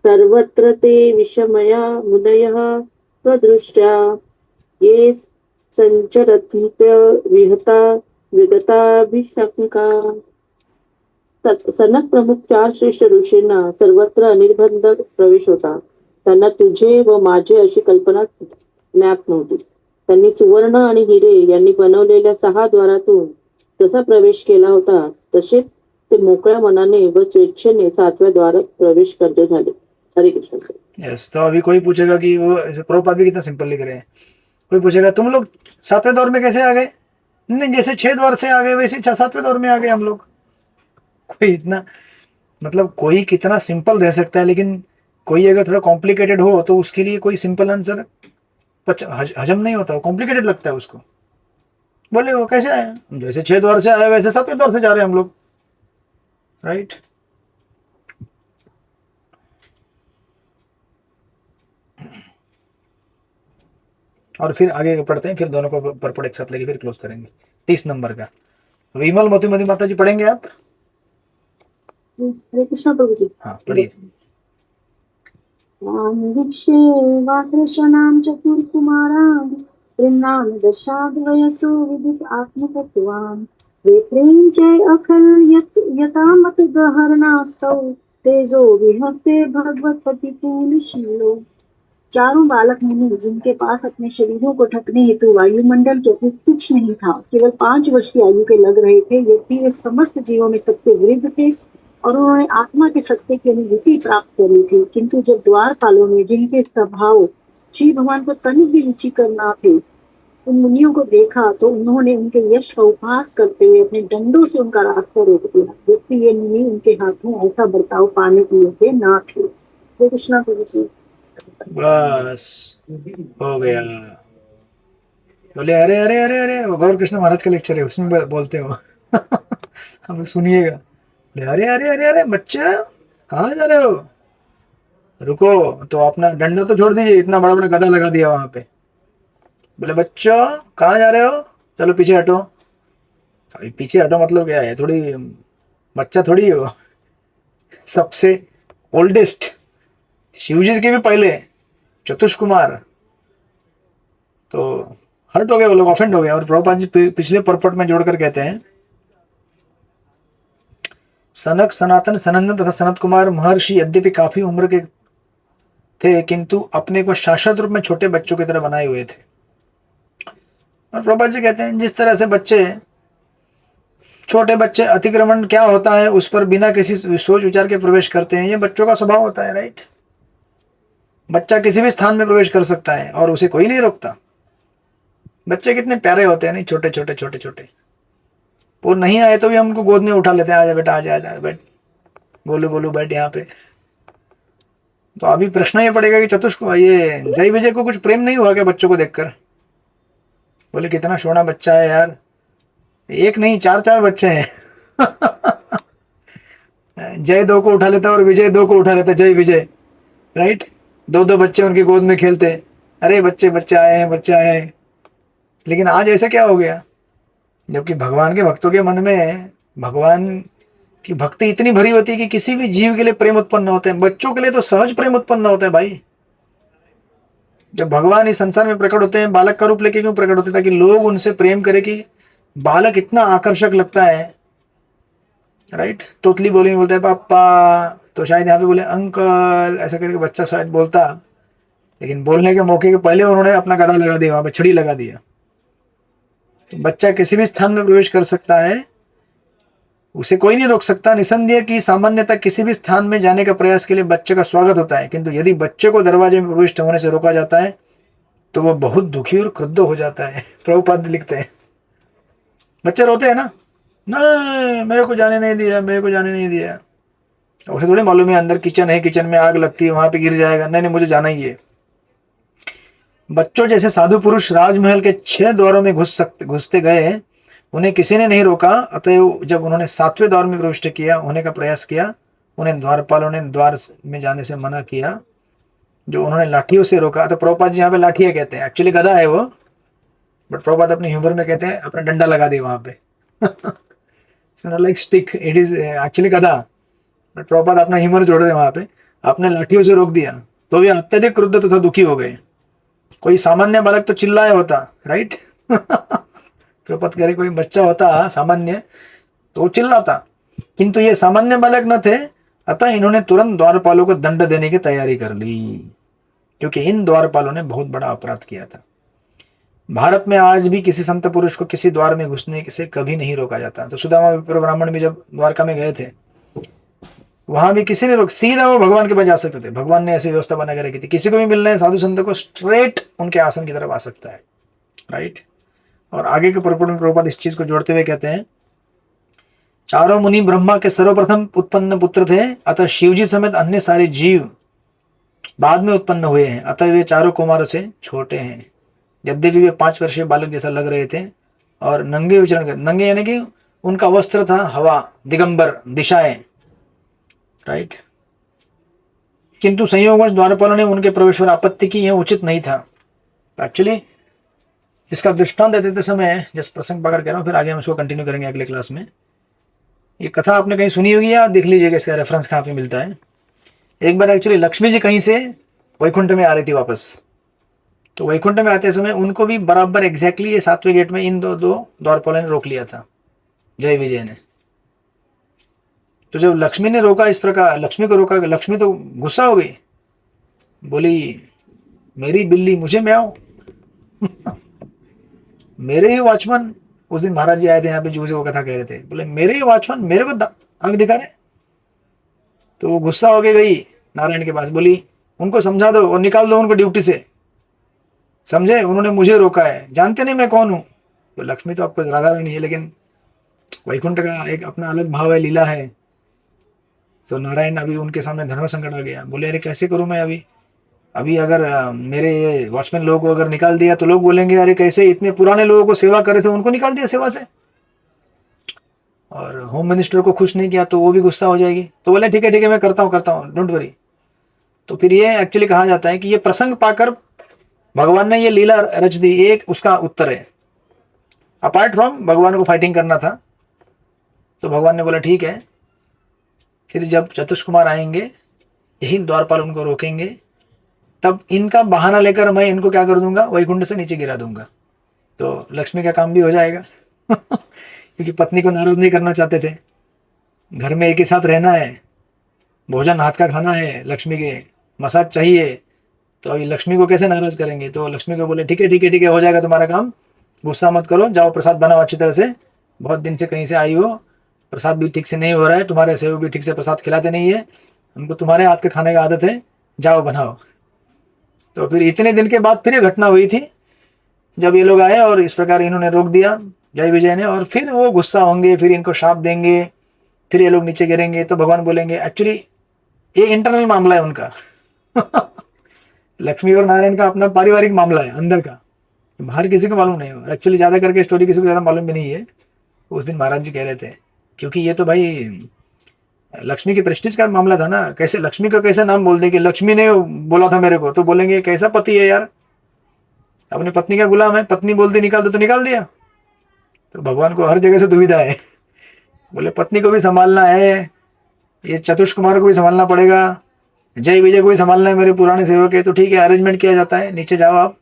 सर्वत्र ते विषमया मुनयः प्रदृष्ट्या ये संचरन्त विहता विगताभिशंका। सनक प्रमुख 4 श्रेष्ठ ऋषींना सर्वत्र अनिर्बंध प्रवेश होता. त्यांना तुझे व माझे अशी कल्पना ज्ञात नव्हती. त्यांनी सुवर्ण आणि हिरे यांनी बनवलेल्या 6 द्वारातून जसा प्रवेश केला होता तसेच ते मोकळ्या मनाने व स्वेच्छेने 7व्या द्वारात प्रवेश करते झाले. हरे कृष्ण. यस, तो अभी कोई पूछेगा कि वो प्रभुपाद भी कितना सिंपल लिख रहे हैं। कोई पूछेगा तुम लोग 7वें दौर में कैसे आ गए? नहीं, जैसे 6 द्वार से आ गए वैसे 7वें दौर में आ गए हम लोग। कोई इतना मतलब कोई कितना सिंपल रह सकता है, लेकिन कोई अगर थोड़ा कॉम्प्लिकेटेड हो तो उसके लिए कोई सिंपल आंसर हजम नहीं होता, कॉम्प्लिकेटेड लगता है उसको। बोले वो कैसे आए? जैसे 6 द्वार से आए वैसे 7वें द्वार से जा रहे हैं हम लोग, राइट। और फिर आगे पढ़ते हैं, फिर दोनों को परपड़ एक साथ लेके फिर क्लोज करेंगे। 30 नंबर का विमल मोतीमती माता जी पढ़ेंगे आप? हरे कृष्ण प्रभु जी। हाँ पढ़िए। वाकृष्णां चतुर्कुमारां त्रिन्नां दशाद्वयसो विदित आत्मतत्त्वान् वेत्रीं च अखल यतामतगहरणास्तौ तेजो विहसे भगवत्पतिपूर्णशीलो। चारों बालक मुनि जिनके पास अपने शरीरों को ढकने हेतु वायुमंडल के अतिरिक्त कुछ नहीं था, केवल 5 वर्ष की आयु के लग रहे थे, यद्यपि वे समस्त जीवों में सबसे वृद्ध थे और उन्होंने आत्मा के सत्य की अनुभूति प्राप्त करी थी। किंतु जब द्वारपालों में जिनके स्वभाव श्री भगवान को तनिक भी रुचि करना थे उन मुनियों को देखा तो उन्होंने उनके यश का उपहास करते हुए अपने डंडों से उनका रास्ता रोक दिया, जबकि ये मुनि उनके हाथों ऐसा बर्ताव पाने के योग्य ना थे। हरे कृष्णा प्रभु जी। बस हो गया। बोले अरे अरे अरे अरे वो गौर कृष्ण महाराज का लेक्चर है, उसमें बोलते हो हम सुनिएगा। बोले अरे अरे अरे अरे बच्चा कहाँ जा रहे हो? रुको, तो अपना डंडा तो छोड़ दीजिए, इतना बड़ा बड़ा गदा लगा दिया वहां पे। बोले बच्चों कहाँ जा रहे हो? चलो पीछे हटो। अभी पीछे हटो मतलब क्या है? थोड़ी बच्चा थोड़ी हो, सबसे ओल्डेस्ट शिवजी के भी पहले चतुष कुमार, तो हर्ट हो गए वो लोग, ऑफेंड हो गए। और प्रभुपाद जी पिछले परपट में जोड़कर कहते हैं सनक, सनातन, सनंदन तथा सनत कुमार महर्षि यद्यपि काफी उम्र के थे किंतु अपने को शाश्वत रूप में छोटे बच्चों की तरह बनाए हुए थे। और प्रभुपाद जी कहते हैं जिस तरह से छोटे बच्चे अतिक्रमण क्या होता है उस पर बिना किसी सोच विचार के प्रवेश करते हैं, ये बच्चों का स्वभाव होता है, राइट। बच्चा किसी भी स्थान में प्रवेश कर सकता है और उसे कोई नहीं रोकता। बच्चे कितने प्यारे होते हैं, नहीं, छोटे छोटे छोटे छोटे। वो नहीं आए तो भी हम उनको गोद में उठा लेते हैं, आजा बेटा आजा आजा बैठ, गोलू गोलू बैठ यहाँ पे। तो अभी प्रश्न ये पड़ेगा कि ये जय विजय को कुछ प्रेम नहीं हुआ क्या बच्चों को देखकर? बोले कितना सोना बच्चा है यार, एक नहीं 4 बच्चे हैं जय 2 को उठा लेता और विजय 2 को उठा लेता, जय विजय, राइट। 2 बच्चे उनकी गोद में खेलते, अरे बच्चे बच्चे आए हैं बच्चे आए हैं। लेकिन आज ऐसा क्या हो गया? जबकि भगवान के भक्तों के मन में भगवान की भक्ति इतनी भरी होती है कि किसी भी जीव के लिए प्रेम उत्पन्न होते हैं। बच्चों के लिए तो सहज प्रेम उत्पन्न होता है भाई। जब भगवान इस संसार में प्रकट होते हैं बालक का रूप लेके क्यों प्रकट होते हैं? ताकि लोग उनसे प्रेम करें कि बालक इतना आकर्षक लगता है, राइट। तोतली बोली में बोलते हैं पापा, तो शायद यहाँ पे बोले अंकल, ऐसा करके बच्चा शायद बोलता, लेकिन बोलने के मौके के पहले उन्होंने अपना गदा लगा दिया, वहां पे छड़ी लगा दिया। तो बच्चा किसी भी स्थान में प्रवेश कर सकता है, उसे कोई नहीं रोक सकता। निसंदेह कि सामान्यतः किसी भी स्थान में जाने का प्रयास के लिए बच्चे का स्वागत होता है, किंतु यदि बच्चे को दरवाजे में प्रविष्ट होने से रोका जाता है तो वह बहुत दुखी और क्रुद्ध हो जाता है। प्रभुपाद लिखते हैं, बच्चे रोते हैं ना, नहीं मेरे को जाने नहीं दिया, मेरे को जाने नहीं दिया। उसे थोड़ी मालूम है अंदर किचन है, किचन में आग लगती है, वहां पे गिर जाएगा, नहीं नहीं मुझे जाना ही है। बच्चों जैसे साधु पुरुष राजमहल के 6 द्वारों में घुसते गए, उन्हें किसी ने नहीं रोका। अतएव जब उन्होंने 7वें द्वार में प्रविष्ट किया होने का प्रयास किया, उन्हें द्वारपालों ने द्वार में जाने से मना किया, जो उन्होंने लाठियों से रोका। तो प्रभुपाद जी यहाँ पे लाठियां कहते हैं, एक्चुअली गधा है वो, बट प्रभुपाद अपने ह्यूमर में कहते हैं अपना डंडा लगा दे वहां पे। Like stick, it is actually गधा, बट प्रभुपाद अपना ह्यूमर जोड़ रहे हैं वहां पे। आपने लाठियों से रोक दिया तो वे अत्यधिक क्रुद्ध तथा दुखी हो गए। कोई सामान्य बालक तो चिल्लाया होता, राइट। प्रभुपाद कह रहे कोई बच्चा होता सामान्य तो वो चिल्लाता, किंतु ये सामान्य बालक न थे, अतः इन्होंने तुरंत द्वारपालों को दंड देने की तैयारी कर ली, क्योंकि इन द्वारपालों ने बहुत बड़ा अपराध किया था। भारत में आज भी किसी संत पुरुष को किसी द्वार में घुसने से कभी नहीं रोका जाता। तो सुदामा विप्र ब्राह्मण भी जब द्वारका में गए थे, वहां भी किसी ने रोक, सीधा वो भगवान के पास जा सकते थे। भगवान ने ऐसी व्यवस्था बना के रखी थी, किसी को भी मिलना है साधु संत को, स्ट्रेट उनके आसन की तरफ आ सकता है, राइट। और आगे के प्रभुपाद इस चीज को जोड़ते हुए कहते हैं, चारों मुनि ब्रह्मा के सर्वप्रथम उत्पन्न पुत्र थे, अतः शिवजी समेत अन्य सारे जीव बाद में उत्पन्न हुए हैं, अतः वे चारों कुमारों से छोटे हैं। यद्यपि वे 5 वर्षीय बालक जैसा लग रहे थे और नंगे विचरण करते, नंगे यानी कि उनका वस्त्र था हवा, दिगंबर, दिशाएं, राइट। किंतु संयोगवश द्वारपालों ने उनके प्रवेश पर आपत्ति की, यह उचित नहीं था। एक्चुअली इसका दृष्टांत देते समय जिस प्रसंग पकड़ कह रहा हूँ, फिर आगे हम इसको कंटिन्यू करेंगे अगले क्लास में। ये कथा आपने कहीं सुनी होगी या देख लीजिएगा इसका रेफरेंस कहाँ पे मिलता है। एक बार एक्चुअली लक्ष्मी जी कहीं से वैकुंठ में आ रही थी वापस, तो वैकुंठ में आते समय उनको भी बराबर एग्जैक्टली ये 7वें गेट में इन दो द्वारपालों ने रोक लिया था, जय विजय ने। तो जब लक्ष्मी ने रोका इस प्रकार, लक्ष्मी को रोका, लक्ष्मी तो गुस्सा हो गई, बोली मेरी बिल्ली मुझे में आओ। मेरे ही वॉचमैन, उस दिन महाराज जी आए थे यहाँ पे, जू से वो कथा कह रहे थे, बोले मेरे ही वॉचमैन मेरे को आंख दिखा रहे। तो वो गुस्सा हो गई नारायण के पास, बोली उनको समझा दो और निकाल दो उनको ड्यूटी से, समझे, उन्होंने मुझे रोका है, जानते नहीं मैं कौन हूं। तो लक्ष्मी तो आपको राधा रानी है, लेकिन वैकुंठ का एक अपना अलग भाव है, लीला है। तो नारायण अभी उनके सामने धर्म संकट आ गया, बोले अरे कैसे करूं मैं, अभी अगर मेरे वॉचमैन लोगों को अगर निकाल दिया तो लोग बोलेंगे अरे कैसे इतने पुराने लोगों को सेवा करे थे उनको निकाल दिया सेवा से, और होम मिनिस्टर को खुश नहीं किया तो वो भी गुस्सा हो जाएगी। तो बोले ठीक है मैं करता हूँ, डोंट वरी। तो फिर ये एक्चुअली कहा जाता है कि ये प्रसंग पाकर भगवान ने ये लीला रच दी, एक उसका उत्तर है। अपार्ट फ्रॉम भगवान को फाइटिंग करना था, तो भगवान ने बोला ठीक है, फिर जब चतुष कुमार आएंगे यही द्वारपाल उनको रोकेंगे, तब इनका बहाना लेकर मैं इनको क्या कर दूंगा, वैकुंठ से नीचे गिरा दूंगा, तो लक्ष्मी का काम भी हो जाएगा। क्योंकि पत्नी को नाराज नहीं करना चाहते थे, घर में एक ही साथ रहना है, भोजन हाथ का खाना है, लक्ष्मी के मसाज चाहिए, तो अभी लक्ष्मी को कैसे नाराज करेंगे। तो लक्ष्मी को बोले ठीक है हो जाएगा तुम्हारा काम, गुस्सा मत करो, जाओ प्रसाद बनाओ अच्छी तरह से, बहुत दिन से कहीं से आई हो, प्रसाद भी ठीक से नहीं हो रहा है, तुम्हारे सेवक भी ठीक से प्रसाद खिलाते नहीं है, हमको तुम्हारे हाथ के खाने का आदत है, जाओ बनाओ। तो फिर इतने दिन के बाद फिर ये घटना हुई थी, जब ये लोग आए और इस प्रकार इन्होंने रोक दिया जय विजय ने, और फिर वो गुस्सा होंगे, फिर इनको शाप देंगे, फिर ये लोग नीचे गिरेंगे। तो भगवान बोलेंगे एक्चुअली ये इंटरनल मामला है उनका। लक्ष्मी और नारायण का अपना पारिवारिक मामला है अंदर का, बाहर किसी को मालूम नहीं हो। एक्चुअली ज़्यादा करके स्टोरी किसी को ज़्यादा मालूम भी नहीं है, उस दिन महाराज जी कह रहे थे, क्योंकि ये तो भाई लक्ष्मी की प्रेस्टीज का मामला था ना। कैसे लक्ष्मी को कैसे नाम बोल दे कि लक्ष्मी ने बोला था मेरे को, तो बोलेंगे कैसा पति है यार, अपनी पत्नी का गुलाम है, पत्नी बोलती निकाल दो तो निकाल दिया। तो भगवान को हर जगह से दुविधा है, बोले पत्नी को भी संभालना है, ये चतुष कुमार को भी संभालना पड़ेगा, जय विजय को भी संभालना है, मेरे पुराने सेवक है। तो ठीक है, अरेंजमेंट किया जाता है, नीचे जाओ आप,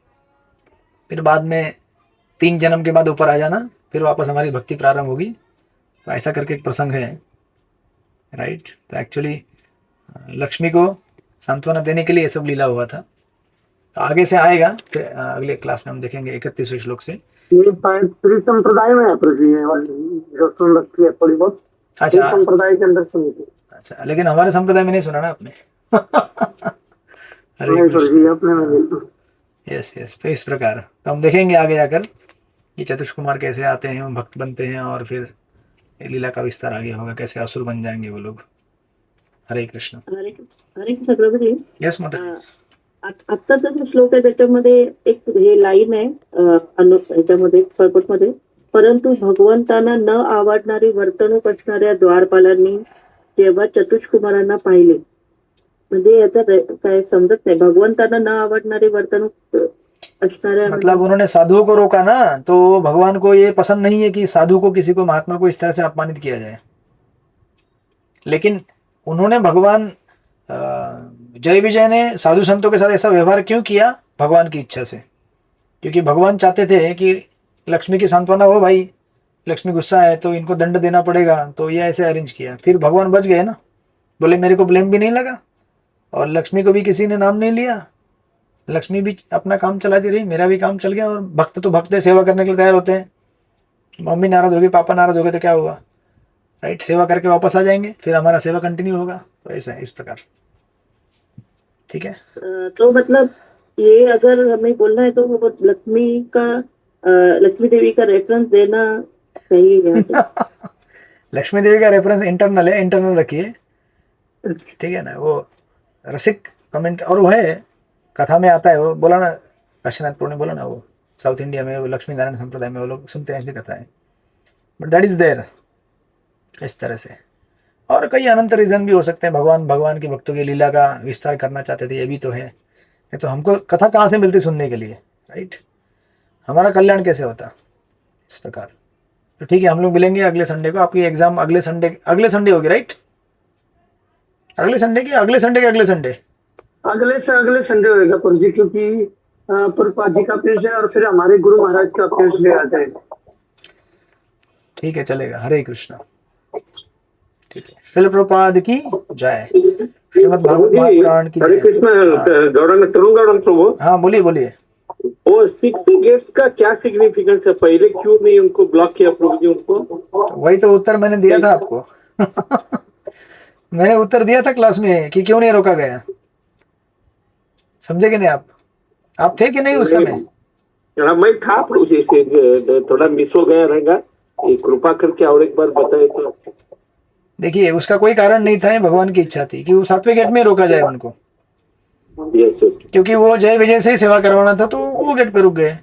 फिर बाद में 3 जन्म के बाद ऊपर आ जाना, फिर वापस हमारी भक्ति प्रारंभ होगी। तो ऐसा करके एक प्रसंग है, राइट। तो एक्चुअली लक्ष्मी को सांत्वना देने के लिए ये सब लीला हुआ था। तो आगे से आएगा, अगले क्लास में हम देखेंगे 31वें श्लोक से। ये शायद श्री संप्रदाय में है प्रभु, ये वाली जो सुन रखी है थोड़ी बहुत, श्री अच्छा संप्रदाय के अंदर सुनी थी। अच्छा, लेकिन हमारे संप्रदाय में नहीं सुना ना आपने। हरे नहीं कृष्ण। प्रभु जी, अपने में नहीं। यस यस, तो इस प्रकार तो हम देखेंगे आगे जाकर कि चतुष कुमार कैसे आते हैं, वो भक्त बनते हैं, और फिर ये लीला का विस्तार आगे होगा, कैसे असुर बन जाएंगे वो लोग। हरे कृष्ण। हरे कृष्ण प्रभूजी. यस माता. आत्ताचा जो श्लोक आहे त्याच्यामध्ये एक हे लाईन आहे ह्याच्यामध्ये purport मध्ये, परंतु भगवंतांना न आवडणारी वर्तणूक असणाऱ्या द्वारपालांनी जेव्हा चतुष्कुमारांना पाहिले, म्हणजे याचा काय समजत नाही. भगवंतांना न आवडणारी वर्तणूक असणाऱ्या मतलब उन्होंने साधुओं को रोका ना, तो भगवान को ये पसंद नहीं है कि साधु को, किसी को, महात्मा को इस तरह से अपमानित किया जाए। लेकिन उन्होंने भगवान जय विजय ने साधु संतों के साथ ऐसा व्यवहार क्यों किया? भगवान की इच्छा से, क्योंकि भगवान चाहते थे कि लक्ष्मी की सांत्वना हो, भाई लक्ष्मी गुस्सा है तो इनको दंड देना पड़ेगा, तो ये ऐसे अरेंज किया। फिर भगवान बच गए ना, बोले मेरे को ब्लेम भी नहीं लगा और लक्ष्मी को भी किसी ने नाम नहीं लिया, लक्ष्मी भी अपना काम चलाती रही, मेरा भी काम चल गया। और भक्त तो भक्त है, सेवा करने के लिए तैयार होते हैं। मम्मी नाराज होगी, पापा नाराज हो गए तो क्या हुआ, राइट? सेवा करके वापस आ जाएंगे, फिर हमारा सेवा कंटिन्यू होगा। तो ऐसा है, इस प्रकार। ठीक है, तो मतलब ये अगर हमें बोलना है तो वो लक्ष्मी देवी का रेफरेंस देना सही है यहाँ पे। लक्ष्मी देवी का रेफरेंस इंटरनल है, इंटरनल रखिए, ठीक है ना। वो रसिक कमेंट, और वो है कथा में आता है, वो बोला ना काशीनाथ प्रभु ने बोला ना, वो साउथ इंडिया में वो लक्ष्मी नारायण संप्रदाय में वो लोग सुनते हैं ऐसी कथा है, बट दैट इज देयर, इस तरह से। और कई अनंत रीजन भी हो सकते हैं, भगवान की भक्तों की लीला का विस्तार करना चाहते थे, ये भी तो है। नहीं तो हमको कथा कहाँ से मिलती सुनने के लिए, राइट? हमारा कल्याण कैसे होता, इस प्रकार। तो ठीक है, हम लोग मिलेंगे अगले संडे को। आपकी एग्जाम अगले संडे होगी, राइट? अगले संडे के अगले संडे अगले से अगले संडे होगा प्रभु जी, क्योंकि प्रभुपाद जी का पेश है और फिर हमारे गुरु महाराज का पेश भी आ जाएगा। ठीक है, चलेगा। हरे कृष्ण। ठीक है, श्रील प्रभुपाद की जय। श्रीमद् भागवत महापुराण की हरे जय। कृष्ण। तरुण प्रभु, हाँ बोलिए बोलिए। वो 6 गेट्स का क्या सिग्निफिकेंस है? पहले क्यों नहीं उनको ब्लॉक किया प्रभु जी उनको? वही तो उत्तर मैंने दिया था आपको। मैंने उत्तर दिया था क्लास में कि क्यों नहीं रोका गया। समझे कि नहीं आप थे कि नहीं उस समय? मैं था प्रभु जी, से थोड़ा मिस हो गया रहेगा, कृपा करके और एक बार बताए तो। देखिए, उसका कोई कारण नहीं था, ये भगवान की इच्छा थी कि वो 7वें गेट में रोका जाए उनको, यस यस। क्योंकि वो जय विजय से ही सेवा करवाना था, तो वो गेट पे रुक गए।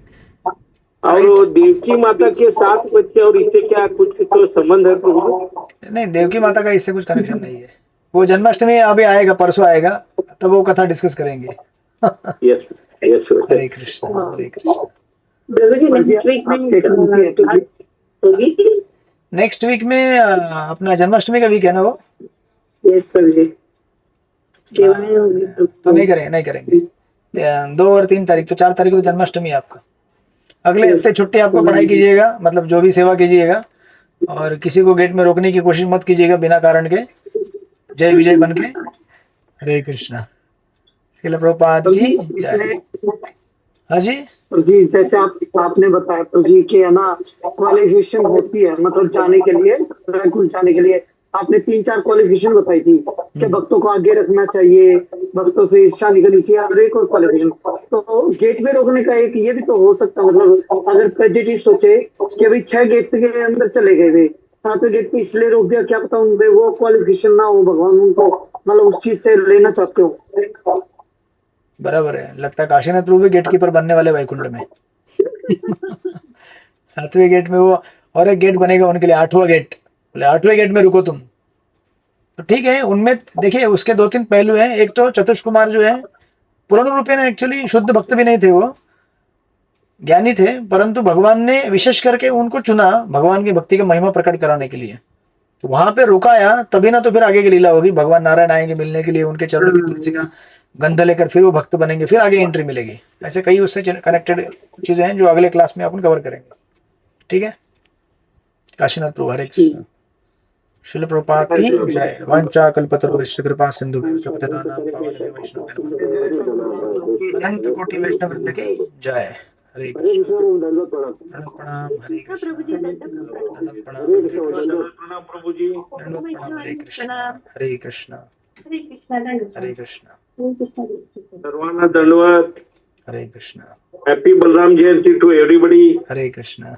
और वो देवकी माता के 7 बच्चे, और इससे क्या कुछ तो संबंध है प्रभु? नहीं, देवकी माता का इससे कुछ कनेक्शन नहीं है। वो जन्माष्टमी अभी आएगा, परसों आएगा, तब वो कथा डिस्कस करेंगे। Yes yes. Hare Krishna, Hare Krishna. Prabhu ji next week में क्लास होगी? नेक्स्ट वीक में अपना जन्माष्टमी का वीक है ना वो? यस प्रभु जी, सेवाएं होगी तो नहीं करेंगे 2 और 3 तारीख, तो 4 तारीख को तो जन्माष्टमी है आपका। अगले हफ्ते छुट्टी, आपको पढ़ाई कीजिएगा, मतलब जो भी सेवा कीजिएगा, और किसी को गेट में रोकने की कोशिश मत कीजिएगा बिना कारण के। जय विजय बन के। हरे कृष्णा। श्रील प्रभुपाद की जय। हाँ जी प्रभु जी, जैसे आपने बताया प्रभु जी कि है ना क्वालिफिकेशन होती है, मतलब जाने के लिए, कुल जाने के लिए आपने 3-4 क्वालिफिकेशन बताई थी कि भक्तों को आगे रखना चाहिए, भक्तों से ईर्ष्या नहीं करनी चाहिए, और एक और क्वालिफिकेशन। तो गेट में रोकने का एक ये भी तो हो सकता, मतलब अगर पॉजिटिव सोचे कि भाई 6 गेट के अंदर चले गए थे, 7वें गेट पे इसलिए रोक दिया, क्या पता उनपे वो क्वालिफिकेशन ना हो, भगवान उनको मतलब उस चीज से लेना चाहते हो। बराबर है, लगता है काशीनाथ प्रभु भी गेट कीपर बनने वाले वैकुंठ में। 7वें गेट में वो, और एक गेट बनेगा उनके लिए, 8वां गेट। बोले 8वें गेट में रुको तुम, तो ठीक है। उनमें देखिए उसके 2-3 पहलू हैं। एक तो चतुष कुमार जो है पूर्ण रूपेण एक्चुअली शुद्ध भक्त भी नहीं थे, वो ज्ञानी थे, परंतु भगवान ने विशेष करके उनको चुना भगवान की भक्ति का महिमा प्रकट कराने के लिए। तो वहां पे रुकाया, तभी ना तो फिर आगे की लीला होगी। भगवान नारायण आएंगे मिलने के लिए, उनके चरणों की तुलसी का गंध लेकर फिर वो भक्त बनेंगे, फिर आगे एंट्री मिलेगी। ऐसे कई उससे कनेक्टेड चीजें हैं जो अगले क्लास में अपन कवर करेंगे। ठीक है, काशीनाथ प्रभु। हरे कृष्ण। श्रील प्रभुपाद की जय। वांछा कल्पतरुभ्यश्च कृपा सिंधुभ्यश्च पतितानां पावनेभ्यो वैष्णवेभ्यो नमः। अनंत कोटि वैष्णव वृंद की जय। हरे हरे कृष्ण कृष्ण प्रभु, दंडवत प्रणाम। दंडवत प्रणाम हरे कृष्ण प्रभु जी दंडवत प्रणाम दंडवत प्रणाम हरे हरे कृष्ण कृष्ण दंडवत प्रणाम प्रभु जी। दंडवत प्रणाम हरे कृष्ण प्रणाम हरे कृष्ण हरे कृष्णा दंडवत हरे कृष्ण हरे कृष्णा दंडवत सर्वांना दंडवत। Hare Krishna happy Balaram Jayanti to everybody. Hare Krishna